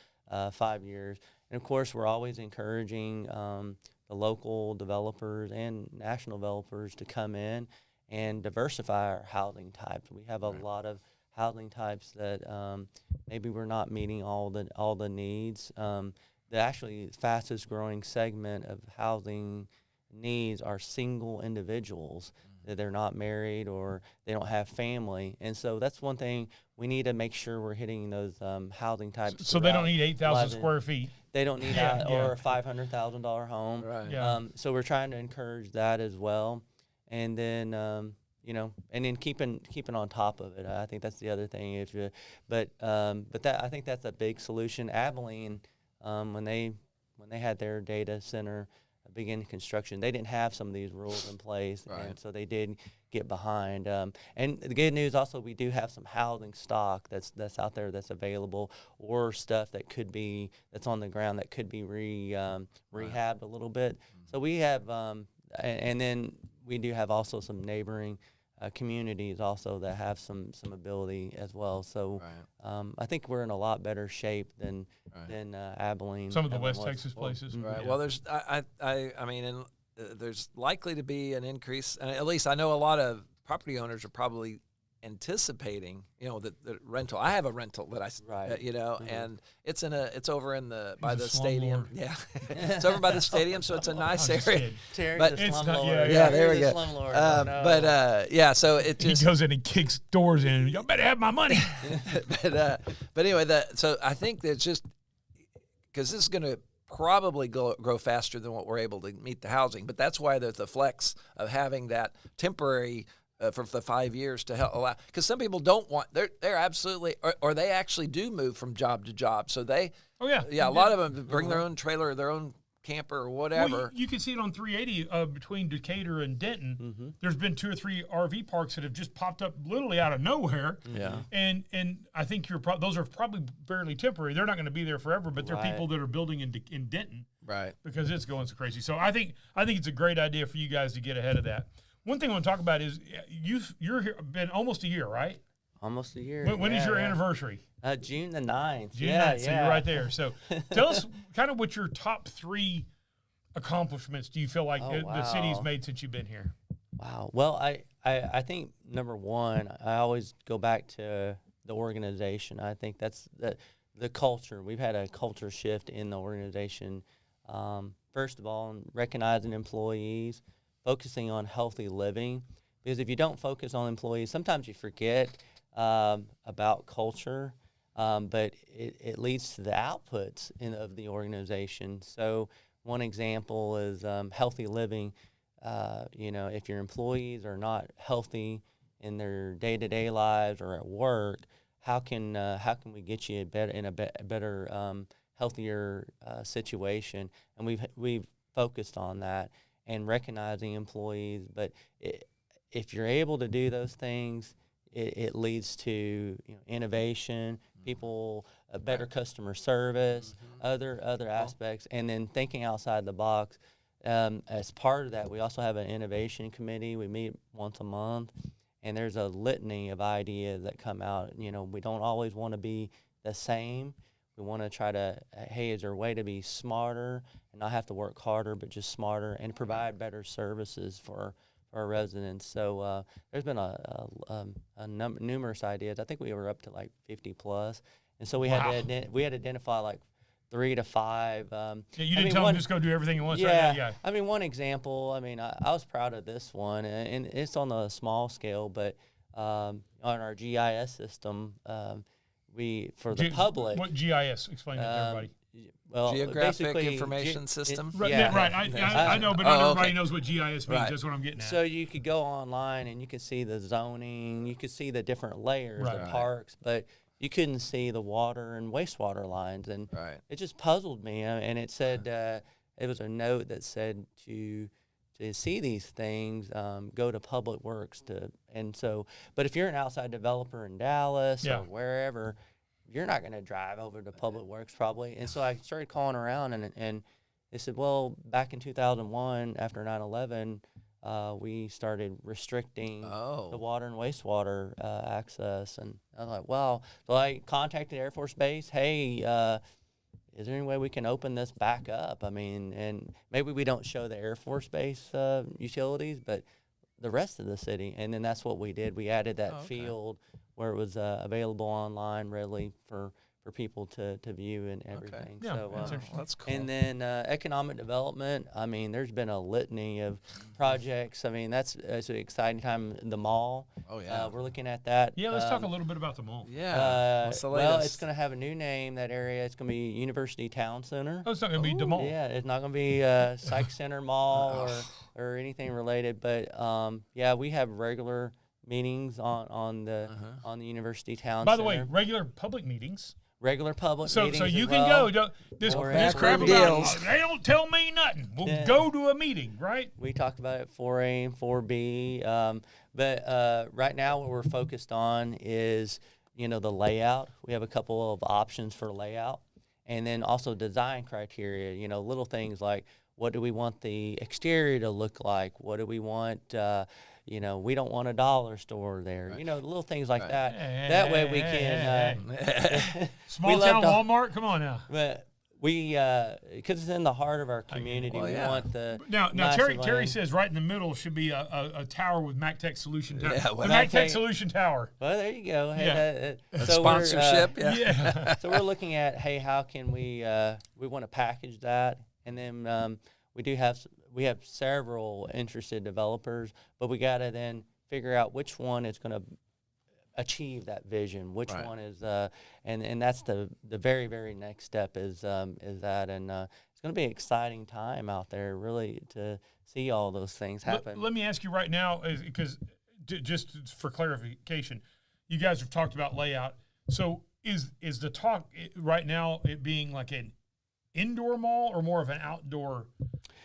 5 years. And of course, we're always encouraging the local developers and national developers to come in and diversify our housing types. We have a lot of housing types that maybe we're not meeting all the needs. The actually fastest growing segment of housing needs are single individuals. That they're not married or they don't have family. And so that's one thing we need to make sure we're hitting those housing types. So they don't need 8,000 square feet. They don't need that or a $500,000 home. Right. Yeah. So we're trying to encourage that as well. And then, and then keeping on top of it. I think that's the other thing. But that I think that's a big solution. Abilene, when they had their data center begin construction, they didn't have some of these rules in place, and so they did get behind. And the good news also, we do have some housing stock that's out there that's available, or stuff that's on the ground that could be rehabbed a little bit. So we have, and then we do have also some neighboring communities also that have some ability as well. So I think we're in a lot better shape than Abilene. Some of the West Texas places. Right. Yeah. Well, there's there's likely to be an increase, and at least I know a lot of property owners are probably anticipating, the rental. I have a rental that and it's over in by the stadium. Yeah, it's over by the stadium, so it's a nice area. Terry, but the slumlord. There we go. So it just he goes in and kicks doors in. Y'all better have my money. but anyway, so I think that's just because this is going to probably grow faster than what we're able to meet the housing. But that's why there's the flex of having that temporary for the 5 years to help allow, because some people don't want, they're absolutely, or they actually do move from job to job. So a lot of them bring their own trailer or their own camper or whatever. Well, you can see it on 380 between Decatur and Denton. There's been 2 or 3 RV parks that have just popped up literally out of nowhere. Yeah. And I think those are probably fairly temporary. They're not going to be there forever, but they're people that are building in Denton. Right. Because it's going so crazy. So I think it's a great idea for you guys to get ahead of that. One thing I want to talk about is you're here been almost a year, right? Almost a year. When is your anniversary? June the 9th. June 9th, so you're right there. So tell us kind of what your top 3 accomplishments do you feel like the city's made since you've been here? Wow. Well, I think number one, I always go back to the organization. I think that's the culture. We've had a culture shift in the organization. First of all, recognizing employees, focusing on healthy living. Because if you don't focus on employees, sometimes you forget about culture, but it leads to the outputs of the organization. So one example is healthy living. If your employees are not healthy in their day-to-day lives or at work, how can we get you in a better, healthier situation? And we've focused on that and recognizing employees. But if you're able to do those things, it leads to innovation, people, a better customer service, other aspects, and then thinking outside the box. As part of that, we also have an innovation committee. We meet once a month, and there's a litany of ideas that come out. We don't always want to be the same. We want to try to, hey, is there a way to be smarter and not have to work harder, but just smarter and provide better services for our residents? So there's been numerous ideas. I think we were up to like 50 plus, and so we had to identify like 3 to 5. You didn't tell them just go do everything at once, right? Yeah. I mean, one example, I was proud of this one, and it's on a small scale, but on our GIS system, the public. What GIS? Explain that to everybody. Well, Geographic Information System. Right, I know, but not everybody knows what GIS means. Right. That's what I'm getting at. So you could go online and you could see the zoning, you could see the different layers of parks, but you couldn't see the water and wastewater lines, and it just puzzled me. And it said it was a note that said to see these things, go to Public Works but if you're an outside developer in Dallas or wherever, you're not going to drive over to Public Works probably. And so I started calling around, and they said, well, back in 2001 after 9/11. We started restricting the water and wastewater access. And I was like, wow. So I contacted Air Force Base. Hey, is there any way we can open this back up? And maybe we don't show the Air Force Base utilities, but the rest of the city. And then that's what we did. We added that field where it was available online readily for people to view and everything. Yeah, so that's cool. And then economic development. There's been a litany of projects. It's an exciting time. The mall. Oh yeah. We're looking at that. Yeah, let's talk a little bit about the mall. Yeah. What's the latest? Well, it's going to have a new name. That area. It's going to be University Town Center. Oh, it's not going to be the mall. Yeah, it's not going to be Psych Center Mall or anything related. But we have regular meetings on the University Town Center. By the way, regular public meetings. Regular public meetings. So you as can well. go. This backroom crap about deals. they don't tell me nothing. We'll go to a meeting, right? We talked about it 4A and 4B. But right now what we're focused on is, the layout. We have a couple of options for layout. And then also design criteria, little things like what do we want the exterior to look like? What do we want we don't want a dollar store there. Little things like that. That way we can small town Walmart. Come on now. But we because it's in the heart of our community. We want the now Terry says right in the middle should be a tower with MacTech Solution Tower. Yeah, the MacTech Solution Tower. Well, there you go. Hey, a sponsorship. So we're looking at how can we want to package that, and then we have several interested developers, but we got to then figure out which one is going to achieve that vision, which one is, and that's the very, very next step is that, and it's going to be an exciting time out there, really, to see all those things happen. Let me ask you right now, because just for clarification, you guys have talked about layout. So is the talk right now it being like an indoor mall or more of an outdoor?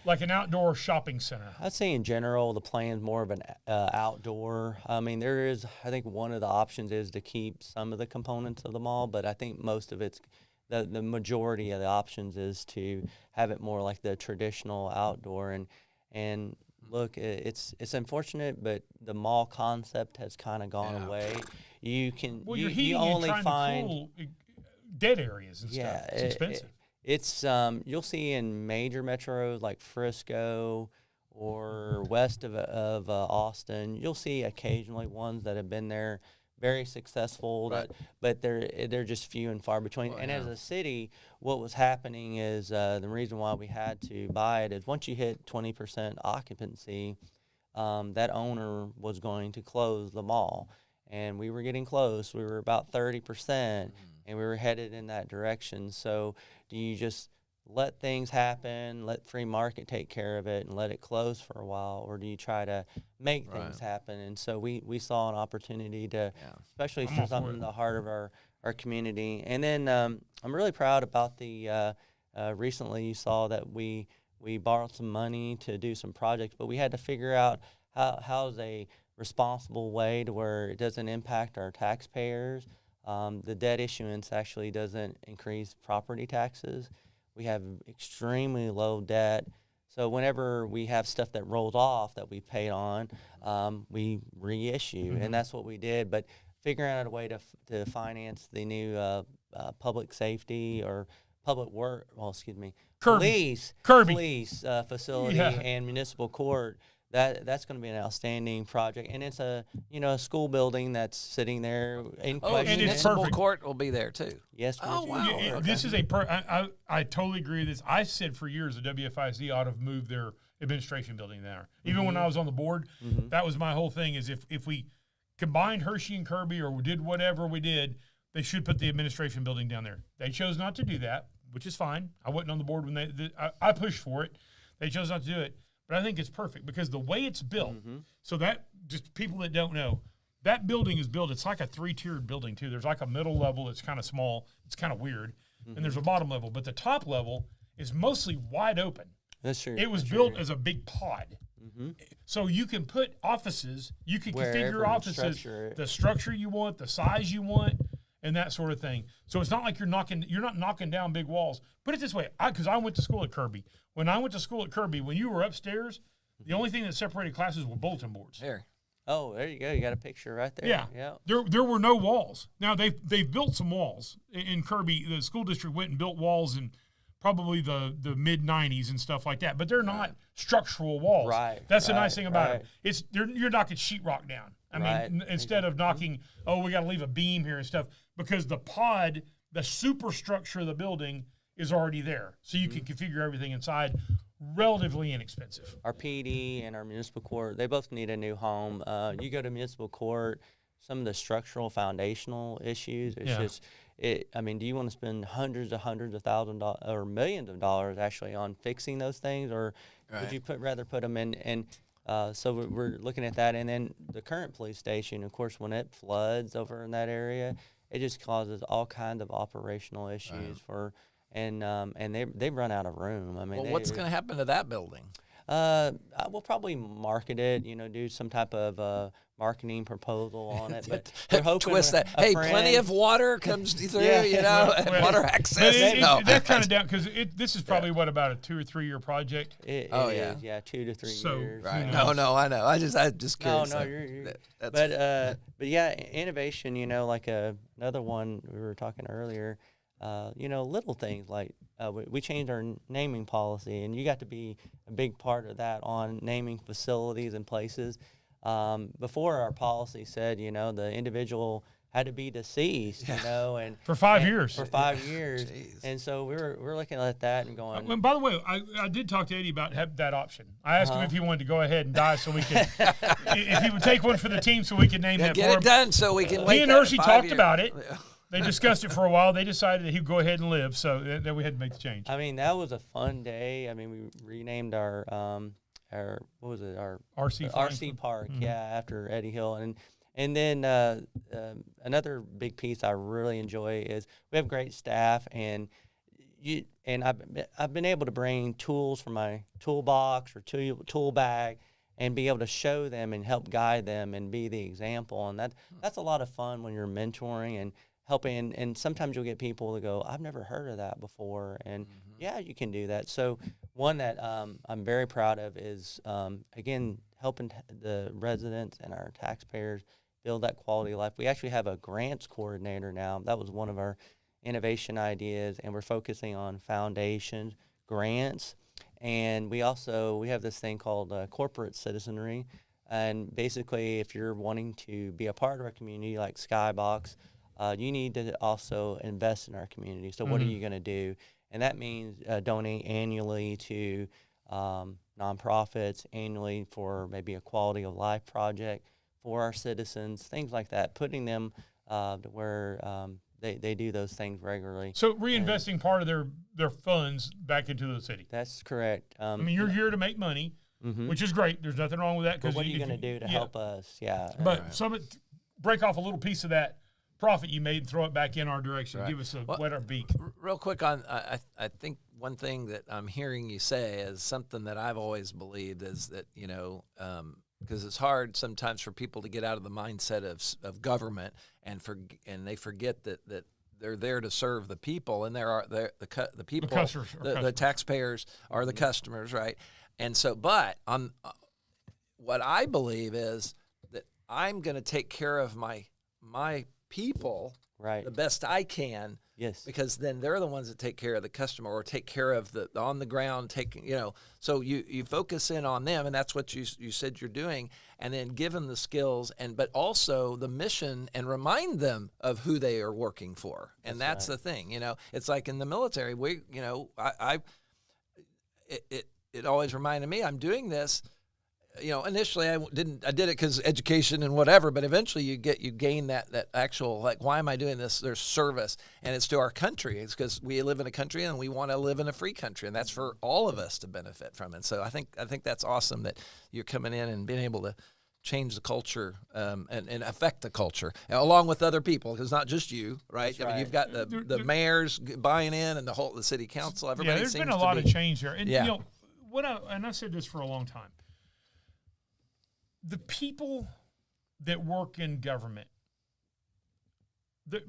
Like an outdoor shopping center. I'd say in general, the plan's more of an outdoor. I think one of the options is to keep some of the components of the mall, but I think most of it's, the majority of the options is to have it more like the traditional outdoor. And look, it's unfortunate, but the mall concept has kind of gone away. You can, you only find to cool dead areas and stuff. It's expensive. It's you'll see in major metros like Frisco or west of Austin, you'll see occasionally ones that have been there very successful, Right. but they're just few and far between. Well, and yeah. as a city, what was happening is the reason why we had to buy it is once you hit 20% occupancy, that owner was going to close the mall. And we were getting close. We were about 30%, and we were headed in that direction. So do you just let things happen, let free market take care of it, and let it close for a while, or do you try to make things happen? And so we saw an opportunity to, especially for something in the heart of our community. And then I'm really proud about the recently you saw that we borrowed some money to do some projects, but we had to figure out how's a responsible way to where it doesn't impact our taxpayers. The debt issuance actually doesn't increase property taxes. We have extremely low debt. So whenever we have stuff that rolls off that we paid on, we reissue, and that's what we did. But figuring out a way to finance the new public safety or public work, police facility and municipal court, that's going to be an outstanding project. And it's a school building that's sitting there in question. and it's municipal perfect. court will be there too. Yes. Oh, wow. Yeah, this is I totally agree with this. I said for years the WFIZ ought to have moved their administration building there. Even when I was on the board, that was my whole thing, is if we combined Hershey and Kirby or did whatever we did, they should put the administration building down there. They chose not to do that, which is fine. I wasn't on the board when I pushed for it. They chose not to do it. But I think it's perfect because the way it's built, so that just people that don't know, that building is built, it's like a 3-tiered building too. There's like a middle level that's kind of small. It's kind of weird. And there's a bottom level. But the top level is mostly wide open. That's true. It was built as a big pod. So you can put offices, you can configure offices, the structure you want, the size you want, and that sort of thing. So it's not like you're not knocking down big walls. Put it this way, because I went to school at Kirby. When I went to school at Kirby, when you were upstairs, the only thing that separated classes were bulletin boards. Here. Oh, there you go. You got a picture right there. Yeah. There were no walls. Now they've built some walls in Kirby. The school district went and built walls in probably the mid '90s and stuff like that. But they're not structural walls. Right. That's the nice thing about it. You're knocking sheetrock down. I mean, instead of knocking, we got to leave a beam here and stuff, because the pod, the superstructure of the building is already there, so you can configure everything inside. Relatively inexpensive. Our PD and our municipal court, they both need a new home. You go to municipal court, some of the structural foundational issues, it's just, do you want to spend hundreds of $1,000s or millions of dollars actually on fixing those things, or would you rather put them in? And so we're looking at that. And then the current police station, of course, when it floods over in that area, it just causes all kinds of operational issues and they've run out of room. I mean, What's going to happen to that building? We'll probably market it, do some type of marketing proposal on it. But we're hoping twist that. Hey, plenty of water comes through, water access. That's kind of down, because this is probably about a 2 or 3 year project. It is, 2 to 3 years. Right. No, I know. I just curious. No, you're but yeah, innovation. Like another one we were talking earlier. Little things like we changed our naming policy, and you got to be a big part of that on naming facilities and places. Before, our policy said, the individual had to be deceased, and for 5 years. For 5 years, and so we're looking at that and going. And by the way, I did talk to Eddie about that option. I asked him if he wanted to go ahead and die so we could, if he would take one for the team so we could name that. Get it done so we can. He and Hershey talked about it. They discussed it for a while. They decided that he'd go ahead and live, so then we had to make the change. I mean, that was a fun day. I mean, we renamed our what was it? Our RC Park, after Eddie Hill, and then another big piece I really enjoy is we have great staff, and I've been able to bring tools from my toolbox or tool bag and be able to show them and help guide them and be the example, and that's a lot of fun when you're mentoring and helping, and sometimes you'll get people to go, I've never heard of that before, and you can do that. So one that I'm very proud of is, again, helping the residents and our taxpayers build that quality of life. We actually have a grants coordinator now. That was one of our innovation ideas, and we're focusing on foundations, grants, And we have this thing called corporate citizenry. And basically, if you're wanting to be a part of our community like Skybox, you need to also invest in our community. So what are you going to do? And that means donate annually to nonprofits, annually for maybe a quality of life project for our citizens, things like that, putting them to where they do those things regularly. So reinvesting part of their funds back into the city. That's correct. I mean, you're here to make money, which is great. There's nothing wrong with that. But what are you going to do to help us? Yeah. But break off a little piece of that profit you made and throw it back in our direction. Give us a wetter beak. Real quick on, I think one thing that I'm hearing you say is something that I've always believed is that, because it's hard sometimes for people to get out of the mindset of government and they forget that they're there to serve the people, and the people, the taxpayers are the customers, right? And so, but on what I believe is that I'm going to take care of my people the best I can. Yes. Because then they're the ones that take care of the customer or take care of the on the ground so you focus in on them, and that's what you said you're doing, and then give them the skills but also the mission, and remind them of who they are working for. And that's the thing, it's like in the military, it always reminded me I'm doing this. Initially I did it because education and whatever, but eventually you gain that actual, like, why am I doing this? There's service, and it's to our country. It's because we live in a country and we want to live in a free country, and that's for all of us to benefit from it. So I think that's awesome that you're coming in and being able to change the culture and affect the culture along with other people, because not just you, right? That's right. I mean, you've got the mayors buying in and the city council. Everybody there's seems been a lot to of change there, and I said this for a long time. The people that work in government,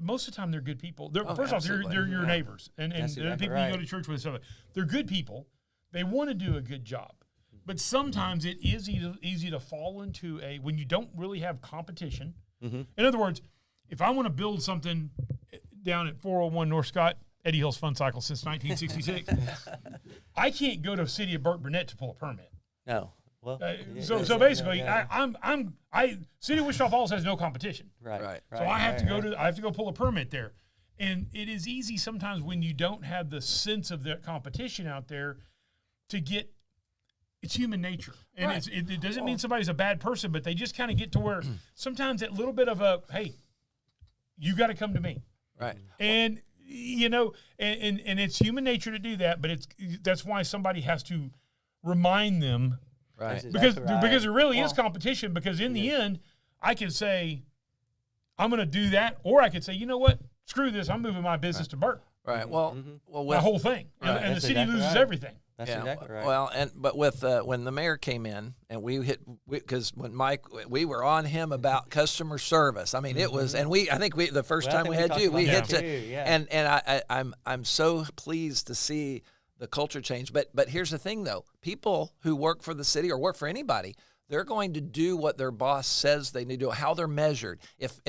most of the time they're good people. First off, they're your neighbors, and they're the people you go to church with. So they're good people. They want to do a good job, but sometimes it is easy to fall into when you don't really have competition. In other words, if I want to build something down at 401 North Scott, Eddie Hill's Fun Cycle since 1966, I can't go to the city of Burke Burnett to pull a permit. No. Well, so basically, City of Wichita Falls has no competition. Right. So I have to go pull a permit there, and it is easy sometimes when you don't have the sense of the competition out there to get. It's human nature, and it doesn't mean somebody's a bad person, but they just kind of get to where sometimes that little bit of hey, you got to come to me, right? And and it's human nature to do that, but that's why somebody has to remind them. Right. Because there really is competition, because in the end, I can say, I'm going to do that, or I could say, you know what, screw this, I'm moving my business to Burke. Right. Well, my whole thing. And the city loses everything. That's exactly right. Well, but with when the mayor came in, and because when Mike, we were on him about customer service. I mean, it was, and I think the first time we had you, we hit it, and I'm so pleased to see the culture change. But here's the thing, though. People who work for the city or work for anybody, they're going to do what their boss says they need to do, how they're measured. If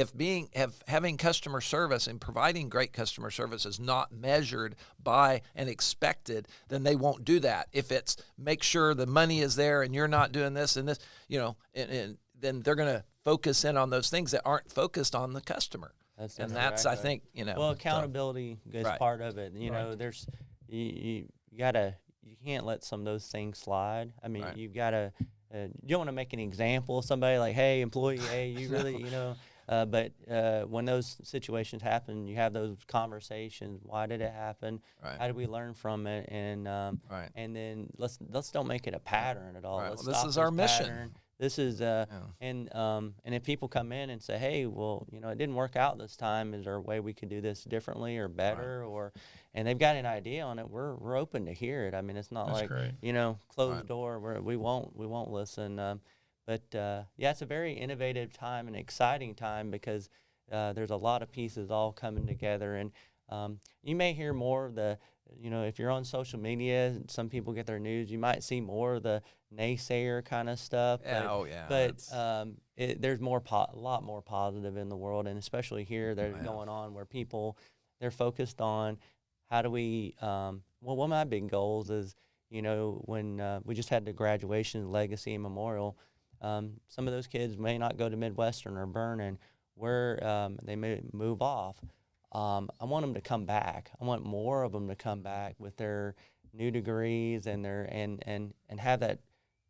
having customer service and providing great customer service is not measured by and expected, then they won't do that. If it's make sure the money is there and you're not doing this and this, and then they're going to focus in on those things that aren't focused on the customer. That's I think, Well, accountability is part of it. There's you can't let some of those things slide. I mean, you've got to. You don't want to make an example of somebody like, hey, employee, hey, you really, but when those situations happen, you have those conversations. Why did it happen? Right. How did we learn from it? And and then let's don't make it a pattern at all. Right. Let's well, stop this is our mission. Pattern. This is and if people come in and say, hey, well, it didn't work out this time. Is there a way we could do this differently or better? And they've got an idea on it. We're open to hear it. I mean, it's not That's like great. Closed door. We won't listen. But it's a very innovative time and exciting time because there's a lot of pieces all coming together. And you may hear more of the. If you're on social media, some people get their news. You might see more of the naysayer kind of stuff. But there's a lot more positive in the world, and especially here, there's going on where people they're focused on how do we. One of my big goals is when we just had the graduation, Legacy and Memorial, some of those kids may not go to Midwestern or Vernon, where they may move off. I want them to come back. I want more of them to come back with their new degrees and have that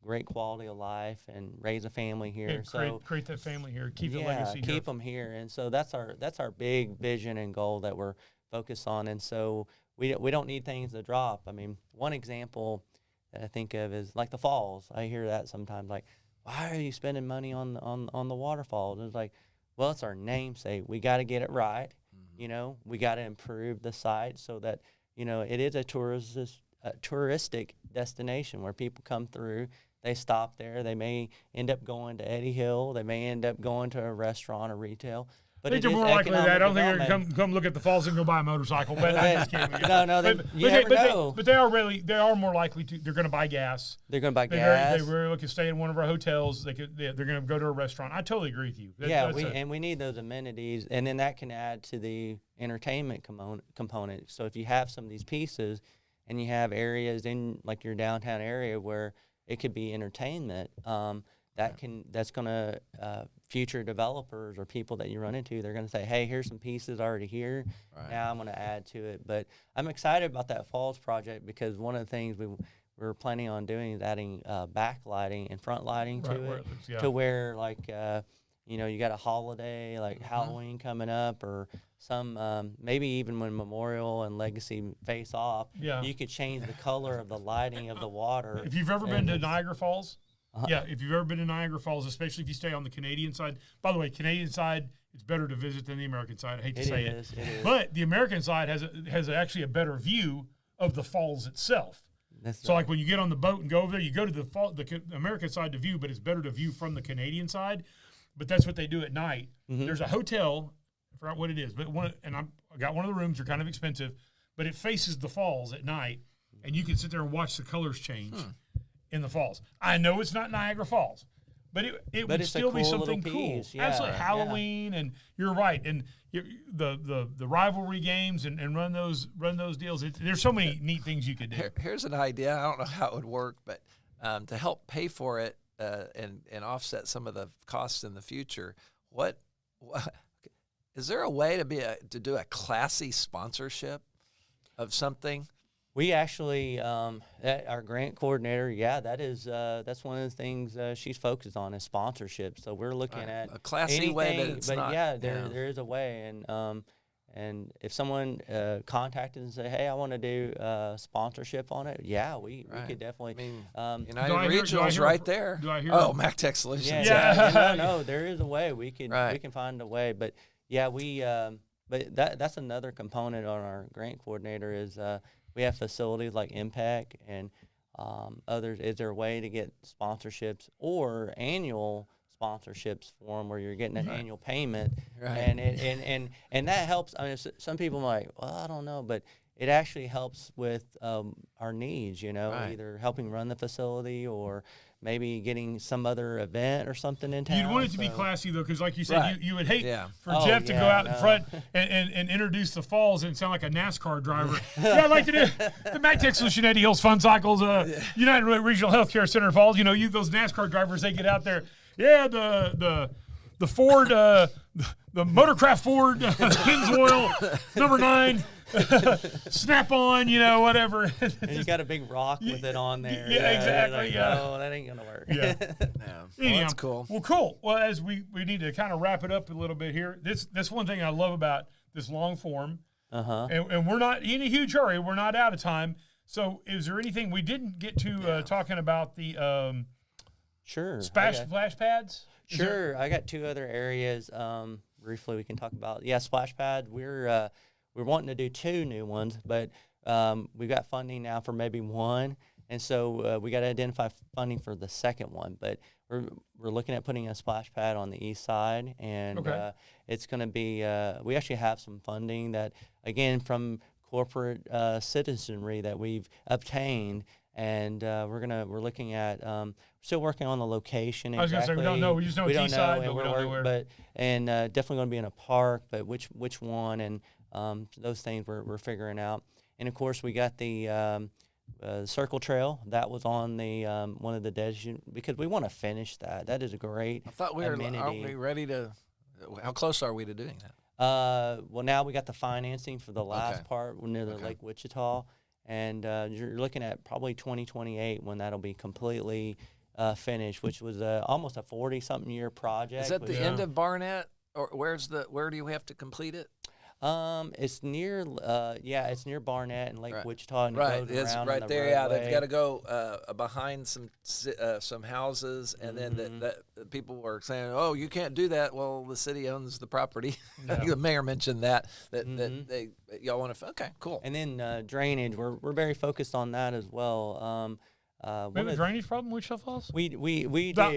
great quality of life and raise a family here. Create that family here. Keep the legacy here. Keep them here. And so that's our big vision and goal that we're focused on. And so we don't need things to drop. I mean, one example that I think of is like the falls. I hear that sometimes, like, why are you spending money on the waterfalls? It's like, well, it's our namesake. We got to get it right. We got to improve the site so that it is a touristic destination where people come through. They stop there. They may end up going to Eddie Hill. They may end up going to a restaurant or retail. But I think they're more likely to that. I don't think they're going to come look at the falls and go buy a motorcycle. But I just can't. You never know. But they are more likely to. They're going to buy gas. They're going to buy gas. They really could stay in one of our hotels. They're going to go to a restaurant. I totally agree with you. We need those amenities, and then that can add to the entertainment component. So if you have some of these pieces, and you have areas in like your downtown area where it could be entertainment, that's going to future developers or people that you run into, they're going to say, hey, here's some pieces already here. Right. Now I'm going to add to it. But I'm excited about that Falls project because one of the things we're planning on doing is adding backlighting and front lighting to it, to where like you got a holiday like Halloween coming up, or some maybe even when Memorial and Legacy face off, you could change the color of the lighting of the water. If you've ever been to Niagara Falls, if you've ever been to Niagara Falls, especially if you stay on the Canadian side. By the way, Canadian side, it's better to visit than the American side. I hate to say it, but the American side has actually a better view of the falls itself. So like when you get on the boat and go over there, you go to the American side to view, but it's better to view from the Canadian side. But that's what they do at night. Mm-hmm. There's a hotel, I forgot what it is, but I got one of the rooms. They're kind of expensive, but it faces the falls at night, and you can sit there and watch the colors change in the falls. I know it's not Niagara Falls, but it would still be something cool. Yeah, absolutely, Halloween, and you're right, and the rivalry games and run those deals. There's so many neat things you could do. Here's an idea. I don't know how it would work, but to help pay for it and offset some of the costs in the future, what is there a way to do a classy sponsorship of something? We actually, our grant coordinator, that's one of the things she's focused on is sponsorship. So we're looking at a classy way that it's not. But there is a way, and if someone contacted and say, hey, I want to do sponsorship on it, we could definitely. United Regional's right there. Do I hear? Oh, MacTech Solutions. No, there is a way. We can find a way, but but that's another component on our grant coordinator is. We have facilities like Impact and others. Is there a way to get sponsorships or annual sponsorships for them where you're getting an annual payment? Right. And that helps. I mean, some people are like, well, I don't know, but it actually helps with our needs, either helping run the facility or maybe getting some other event or something in town. You'd want it to be classy, though, because like you said, you would hate for Jeff to go out in front and introduce the falls and sound like a NASCAR driver. I'd like to do the MacTech Solution Eddie Hills Fun Cycles, United Regional Healthcare Center Falls. Those NASCAR drivers, they get out there. Yeah, the Ford, the Motorcraft Ford, Pennzoil, number 9. Snap on, whatever. And you got a big rock with it on there. Yeah, exactly. No, that ain't gonna work. Yeah. Anyhow, that's cool. Well, cool. Well, as we need to kind of wrap it up a little bit here. This one thing I love about this long form. And we're not in a huge hurry. We're not out of time. So, is there anything we didn't get to talking about the splash pads? Sure. I got 2 other areas. Briefly, we can talk about. Splash pad. We're wanting to do 2 new ones, but we've got funding now for maybe 1, and so we got to identify funding for the second one. But we're looking at putting a splash pad on the east side, and it's going to be. We actually have some funding that, again, from corporate citizenry that we've obtained, and we're looking at. Still working on the location. I was going to say we don't know. We just know east side, but we don't know where. But definitely going to be in a park, but which one and. Those things we're figuring out. And, of course, we got the Circle Trail, that was on the one of the because we want to finish that. That is a great I thought we were. amenity. Aren't we ready to? How close are we to doing that? Well, now we got the financing for the last part near the Lake Wichita, and you're looking at probably 2028 when that'll be completely finished, which was almost a 40-something year project. Is that the end of Barnett, or where do you have to complete it? It's near, it's near Barnett and Lake Wichita, and Right, it goes it's around right on the there. Yeah, roadway. they've got to go behind some houses, and then that people were saying, "Oh, you can't do that." Well, the city owns the property. I think the mayor mentioned that that y'all want to. Okay, cool. And then drainage, we're very focused on that as well. We have a drainage problem in Wichita Falls? We do.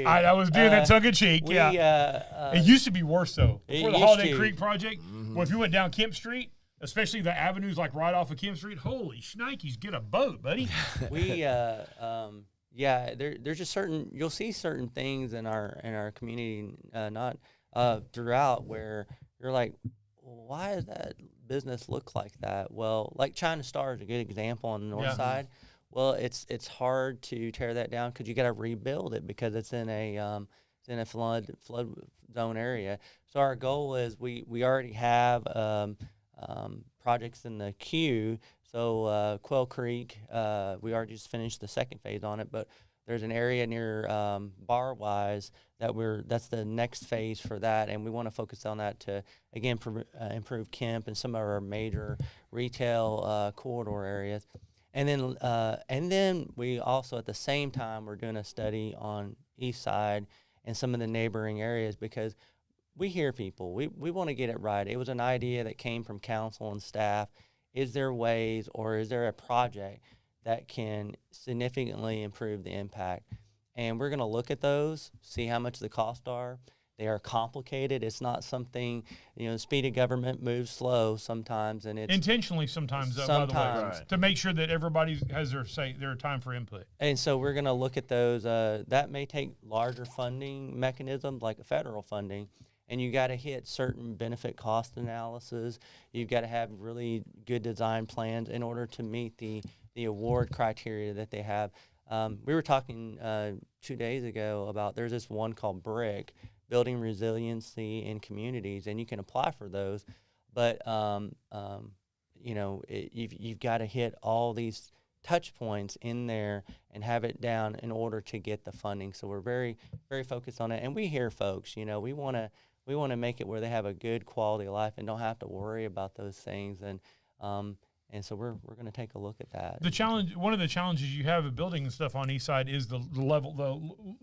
I was doing that tongue in cheek. It used to be worse though. Before the Holiday Creek project, well, if you went down Kemp Street, especially the avenues like right off of Kemp Street, holy shnikes, get a boat, buddy. There's just you'll see certain things in our community, not throughout, where you're like, why does that business look like that? Well, like China Star is a good example on the north side. Well, it's hard to tear that down because you got to rebuild it because it's in a flood zone area. So our goal is we already have projects in the queue. So Quail Creek, we already just finished the second phase on it, but there's an area near Barwise that's the next phase for that, and we want to focus on that to again improve Kemp and some of our major retail corridor areas. And then we also at the same time we're doing a study on East Side and some of the neighboring areas because we hear people. We want to get it right. It was an idea that came from council and staff. Is there ways or is there a project that can significantly improve the impact? And we're going to look at those, see how much the costs are. They are complicated. It's not something, the speed of government moves slow sometimes, and it's intentionally sometimes, by the way, to make sure that everybody has their time for input. And so we're going to look at those. That may take larger funding mechanisms like federal funding, and you got to hit certain benefit cost analysis. You've got to have really good design plans in order to meet the award criteria that they have. We were talking 2 days ago about there's this one called BRIC, Building Resiliency in Communities, and you can apply for those. But, you've got to hit all these touch points in there and have it down in order to get the funding. So we're very, very focused on it. And we hear folks, we want to make it where they have a good quality of life and don't have to worry about those things. And so we're going to take a look at that. One of the challenges you have of building and stuff on East Side is the level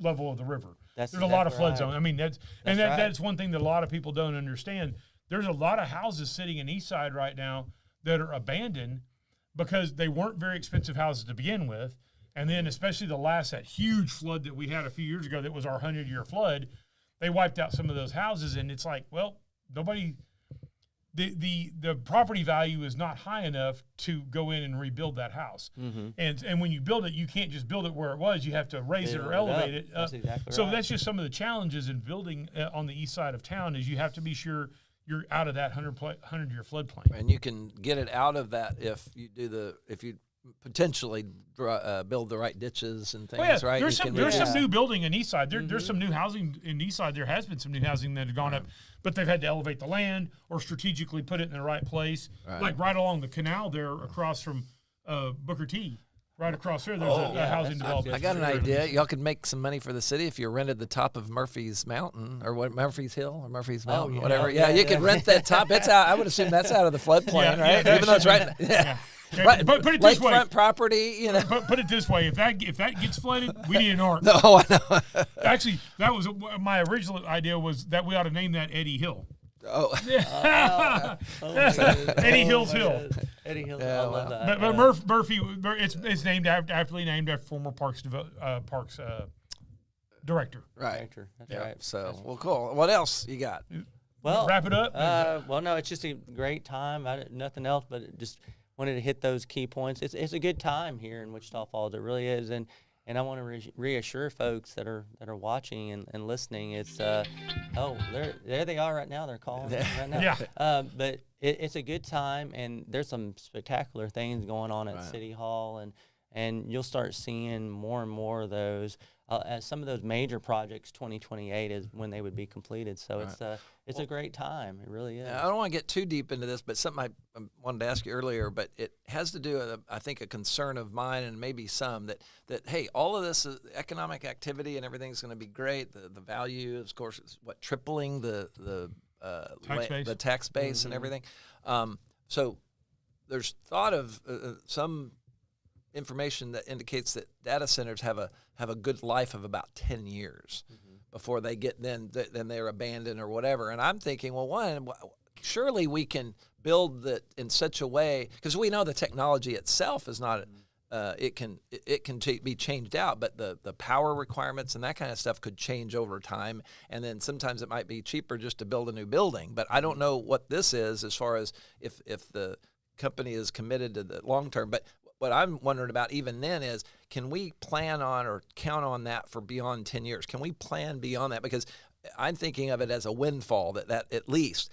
of the river. There's a lot of flood zone. I mean, that's one thing that a lot of people don't understand. There's a lot of houses sitting in East Side right now that are abandoned because they weren't very expensive houses to begin with. And then especially that huge flood that we had a few years ago that was our 100-year flood, they wiped out some of those houses. And it's like, well, the property value is not high enough to go in and rebuild that house. Mm-hmm. And when you build it, you can't just build it where it was. You have to raise it or elevate it. That's exactly so right. That's just some of the challenges in building on the east side of town is you have to be sure you're out of that 100-year floodplain. And you can get it out of that if you potentially build the right ditches and things, right? There's some new building in East Side. There's some new housing in East Side. There has been some new housing that has gone up, but they've had to elevate the land or strategically put it in the right place. Right. Like right along the canal there across from Booker T. Right across there, there's a housing development. I got an idea. Y'all could make some money for the city if you rented the top of Murphy's Mountain or Murphy's Hill or Murphy's Mountain, whatever. Yeah, you could rent that top. It's out. I would assume that's out of the floodplain, right? Even though it's right. Yeah. Right. But put it this way. Lakefront property, Put it this way: if that gets flooded, we need an ark. No, I know. Actually, that was my original idea was that we ought to name that Eddie Hill. Oh. Eddie Hill's Hill. Eddie Hill's Hill. I love that. But Murphy, it's named aptly named after former Parks director. Right. That's right. So, well, cool. What else you got? Well, wrap it up. No, it's just a great time. Nothing else, but just wanted to hit those key points. It's a good time here in Wichita Falls. It really is, and I want to reassure folks that are watching and listening. It's there they are right now. They're calling right now. Yeah. But it's a good time, and there's some spectacular things going on at City Hall, and you'll start seeing more and more of those. As some of those major projects, 2028 is when they would be completed. So it's a great time. It really is. I don't want to get too deep into this, but something I wanted to ask you earlier, but it has to do with, I think, a concern of mine and maybe some that hey, all of this economic activity and everything's going to be great. The value, of course, is tripling the tax base and everything. So there's thought of some information that indicates that data centers have a good life of about 10 years before they get then they're abandoned or whatever. And I'm thinking, well, surely we can build that in such a way, because we know the technology itself is not it can be changed out, but the power requirements and that kind of stuff could change over time. And then sometimes it might be cheaper just to build a new building. But I don't know what this is as far as if the company is committed to the long term. But what I'm wondering about even then is, can we plan on or count on that for beyond 10 years? Can we plan beyond that? Because I'm thinking of it as a windfall, that at least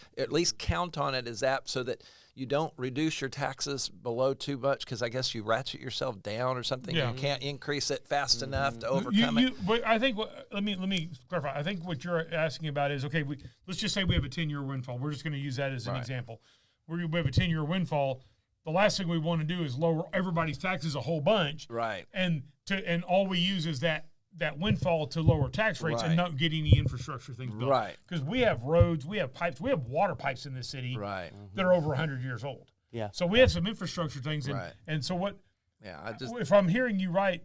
count on it as that, so that you don't reduce your taxes below too much, because I guess you ratchet yourself down or something. Yeah. You can't increase it fast enough to overcome it. But I think, let me clarify. I think what you're asking about is, okay, let's just say we have a 10-year windfall. We're just going to use that as an example. We have a 10-year windfall. The last thing we want to do is lower everybody's taxes a whole bunch, right? And all we use is that windfall to lower tax rates and not get any infrastructure things built, right? Because we have roads, we have pipes, we have water pipes in this city, right, that are over 100 years old. Yeah. So we have some infrastructure things, and so what? Yeah, if I'm hearing you right,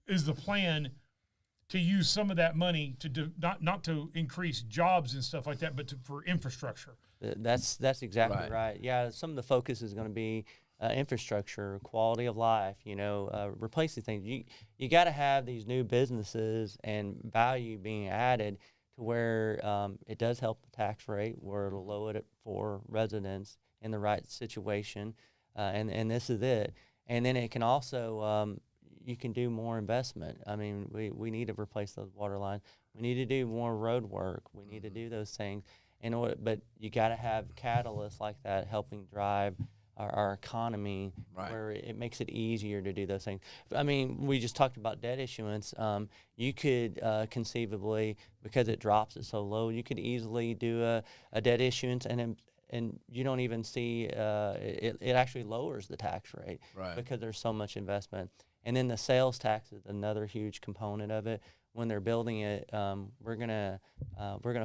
is the plan to use some of that money to not to increase jobs and stuff like that, but for infrastructure. That's exactly right. Yeah, some of the focus is going to be infrastructure, quality of life. Replacing things. You got to have these new businesses and value being added to where it does help the tax rate, where it'll lower it for residents in the right situation, and this is it. And then it can also you can do more investment. I mean, we need to replace those water lines. We need to do more road work. We need to do those things. But you got to have catalysts like that helping drive our economy, where it makes it easier to do those things. I mean, we just talked about debt issuance. You could conceivably, because it drops it so low, you could easily do a debt issuance, and you don't even see it actually lowers the tax rate because there's so much investment. And then the sales tax is another huge component of it. When they're building it, we're gonna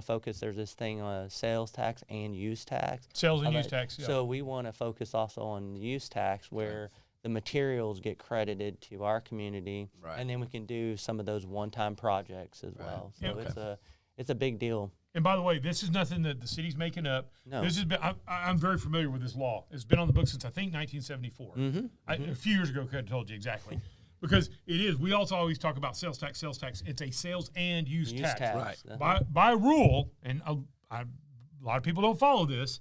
focus. There's this thing on sales tax and use tax. Sales and use tax. Yeah. So we want to focus also on use tax, where the materials get credited to our community, and then we can do some of those one-time projects as well. So it's a big deal. And by the way, this is nothing that the city's making up. No. This has been. I'm very familiar with this law. It's been on the books since I think 1974. A few years ago, I could have told you exactly. Because it is. We also always talk about sales tax. It's a sales and use tax. Right. By rule, and a lot of people don't follow this,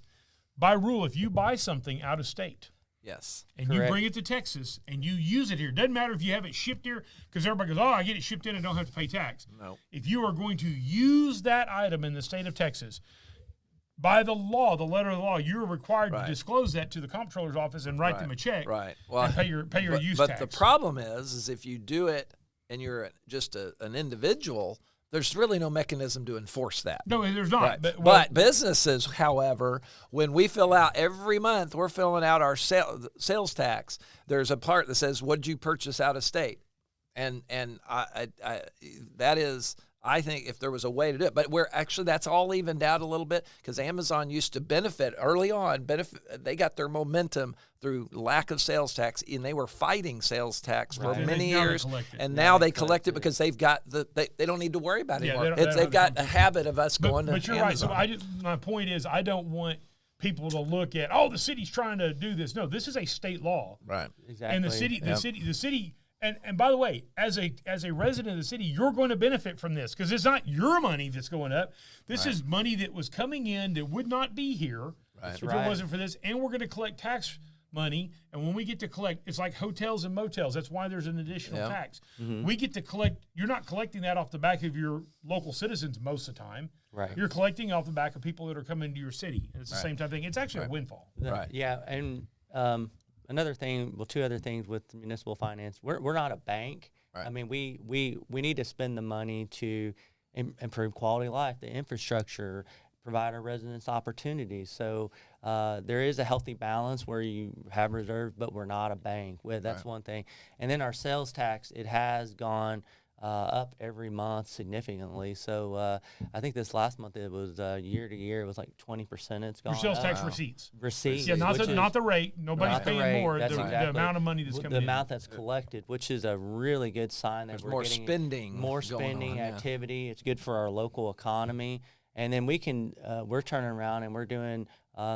by rule, if you buy something out of state, and you bring it to Texas and you use it here, doesn't matter if you have it shipped here, because everybody goes, oh, I get it shipped in and don't have to pay tax. No. If you are going to use that item in the state of Texas, by the law, the letter of the law, you're required to disclose that to the comptroller's office and write them a check. Right. Well, and pay your use tax. But the problem is if you do it and you're just an individual, there's really no mechanism to enforce that. No, there's not. Right. But businesses, however, when we fill out every month, we're filling out our sales tax. There's a part that says, "What did you purchase out of state?" And I that is. I think if there was a way to do it, but that's all evened out a little bit, because Amazon used to benefit early on. They got their momentum through lack of sales tax, and they were fighting sales tax for many years, and now they collect it because they've got they don't need to worry about it anymore. They've got a habit of us going to Amazon. But you're right. So my point is, I don't want people to look at, the city's trying to do this. No, this is a state law. Right. Exactly. And the city. And by the way, as a resident of the city, you're going to benefit from this, because it's not your money that's going up. This is money that was coming in that would not be here if it wasn't for this. And we're going to collect tax money. And when we get to collect, it's like hotels and motels. That's why there's an additional tax. We get to collect. You're not collecting that off the back of your local citizens most of the time. Right. You're collecting off the back of people that are coming to your city. And it's the same type of thing. It's actually a windfall. Yeah. And another thing, well, two other things with municipal finance. We're not a bank. Right. I mean, we need to spend the money to improve quality of life, the infrastructure, provide our residents opportunities. So there is a healthy balance where you have reserves, but we're not a bank. That's one thing. And then our sales tax, it has gone up every month significantly. So I think this last month it was year to year, it was like 20%. It's gone Your sales up. tax receipts. Receipts. Yeah, not the rate. Nobody's Not the paying rate. more. That's The exactly amount of money that's coming in. The amount that's collected, which is a really good sign that There's we're more getting spending more going spending on, yeah. activity. It's good for our local economy. And then we can, we're turning around and we're doing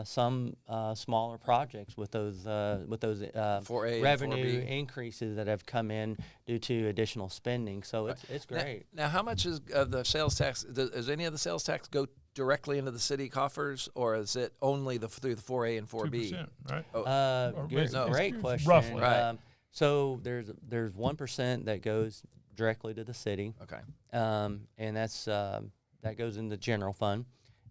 some smaller projects with those 4A and revenue 4B. increases that have come in due to additional spending. So it's great. Now, how much is of the sales tax? Does any of the sales tax go directly into the city coffers, or is it only through the 4A and 4B? 2%, right? Great it's question. roughly. Right. So there's 1% that goes directly to the city. Okay. And that's that goes in the general fund,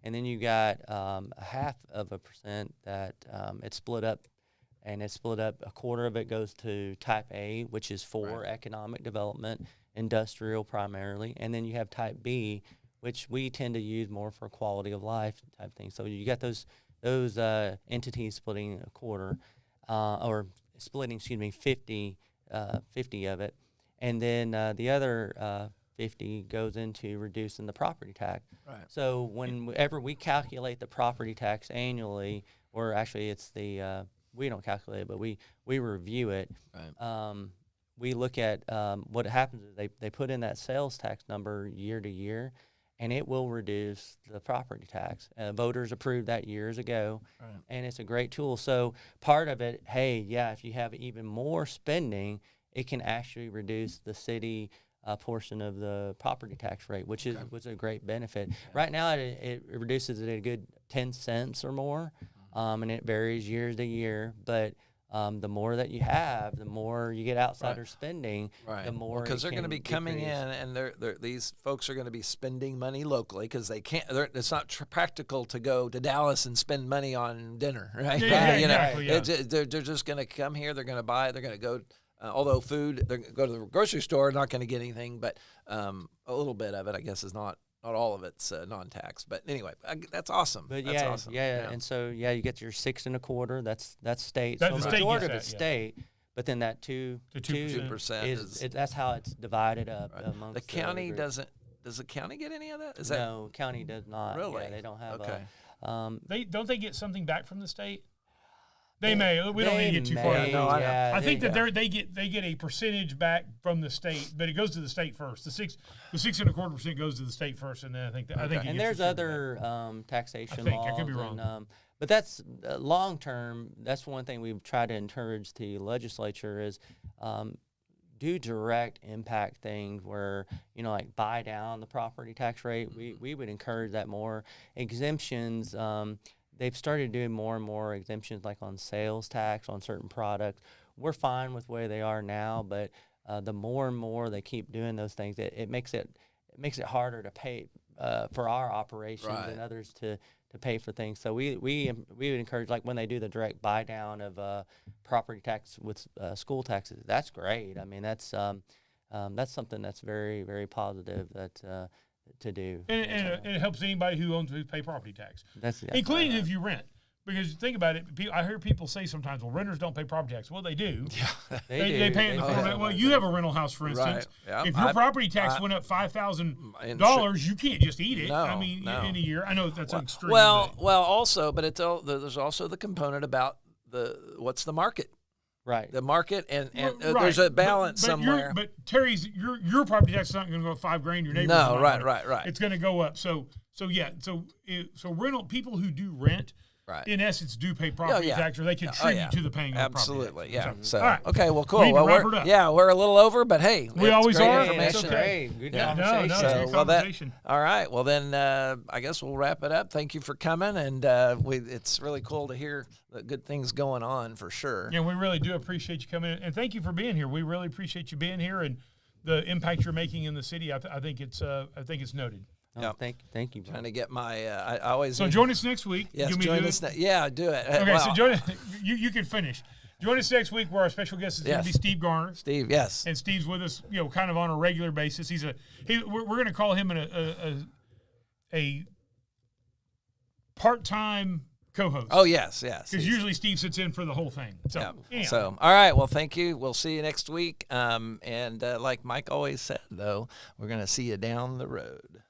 and then you got 0.5% that it's split up, and it's split up. A quarter of it goes to Type A, which is for economic development, industrial primarily, and then you have Type B, which we tend to use more for quality of life type thing. So you got those entities splitting a quarter, or splitting 50 of it, and then the other 50 goes into reducing the property tax. Right. So whenever we calculate the property tax annually, or actually it's the we don't calculate it, but we review it. Right. We look at what happens is they put in that sales tax number year to year, and it will reduce the property tax. Voters approved that years ago, and it's a great tool. So part of it, if you have even more spending, it can actually reduce the city portion of the property tax rate, which was a great benefit. Yeah. Right now, it reduces it a good 10 cents or more, and it varies year to year. But the more that you have, the more you get outsider spending, the more because they're going to be coming in, and these folks are going to be spending money locally because they can't. It's not practical to go to Dallas and spend money on dinner, right? They're just going to come here. They're going to buy. They're going to go. Although food, they're go to the grocery store, not going to get anything, but a little bit of it, I guess, is not all of it's non-tax. But anyway, that's awesome. But that's awesome. And so you get your 6 1/4. That's state. So the state majority of gets it's that, state, but then that 2% is that's how it's divided up amongst the county. group. Does the county get any of that? No, county does not. Really? Yeah, they don't have. Okay. They get something back from the state. They may. We don't need to get too far. No, I think that they get a percentage back from the state, but it goes to the state first. The 6 1/4% goes to the state first, and then I think and there's other taxation laws. I could be wrong. But that's long term. That's one thing we've tried to encourage the legislature is do direct impact things where like buy down the property tax rate. We would encourage that more. Exemptions. They've started doing more and more exemptions, like on sales tax on certain products. We're fine with where they are now, but the more and more they keep doing those things, it makes it harder to pay for our operations and others to pay for things. So we would encourage, like when they do the direct buy down of property tax with school taxes. That's great. I mean, that's something that's very, very positive to do. And it helps anybody who owns to pay property tax, that's including if you rent. Because think about it, I hear people say sometimes, well, renters don't pay property tax. Well, they do. Yeah, they pay it in the form of, well, you have a rental house, for instance. Right. If your property tax went up $5,000, you can't just eat it. No, in a year. I know that's extreme. Well, also, but there's also the component about what's the market. Right. The market and there's a balance somewhere. But Terry's your property tax is not going to go up $5,000. Your neighbor's no, not right. It's going to go up. So rental people who do rent, in essence, do pay property tax, or they contribute to the paying of absolutely, property tax. So all right. Okay, well, cool. We need to wrap it up. We're a little over, but hey, we always great are. Information. It's okay. Good No, conversation. it's a good conversation. All right. Well, then I guess we'll wrap it up. Thank you for coming, and it's really cool to hear the good things going on for sure. Yeah, we really do appreciate you coming in, and thank you for being here. We really appreciate you being here and the impact you're making in the city. I think it's noted. Thank you. Bro. Trying to get my I always join us next week. Yes, join us. Do it. Okay, so join. You can finish. Join us next week where our special guest is going to be Steve Garner. Steve, yes. And Steve's with us, kind of on a regular basis. We're going to call him a part-time co-host. Oh, yes. Because usually Steve sits in for the whole thing. So, So, all right. Well, thank you. We'll see you next week. And like Mike always said, though, we're going to see you down the road.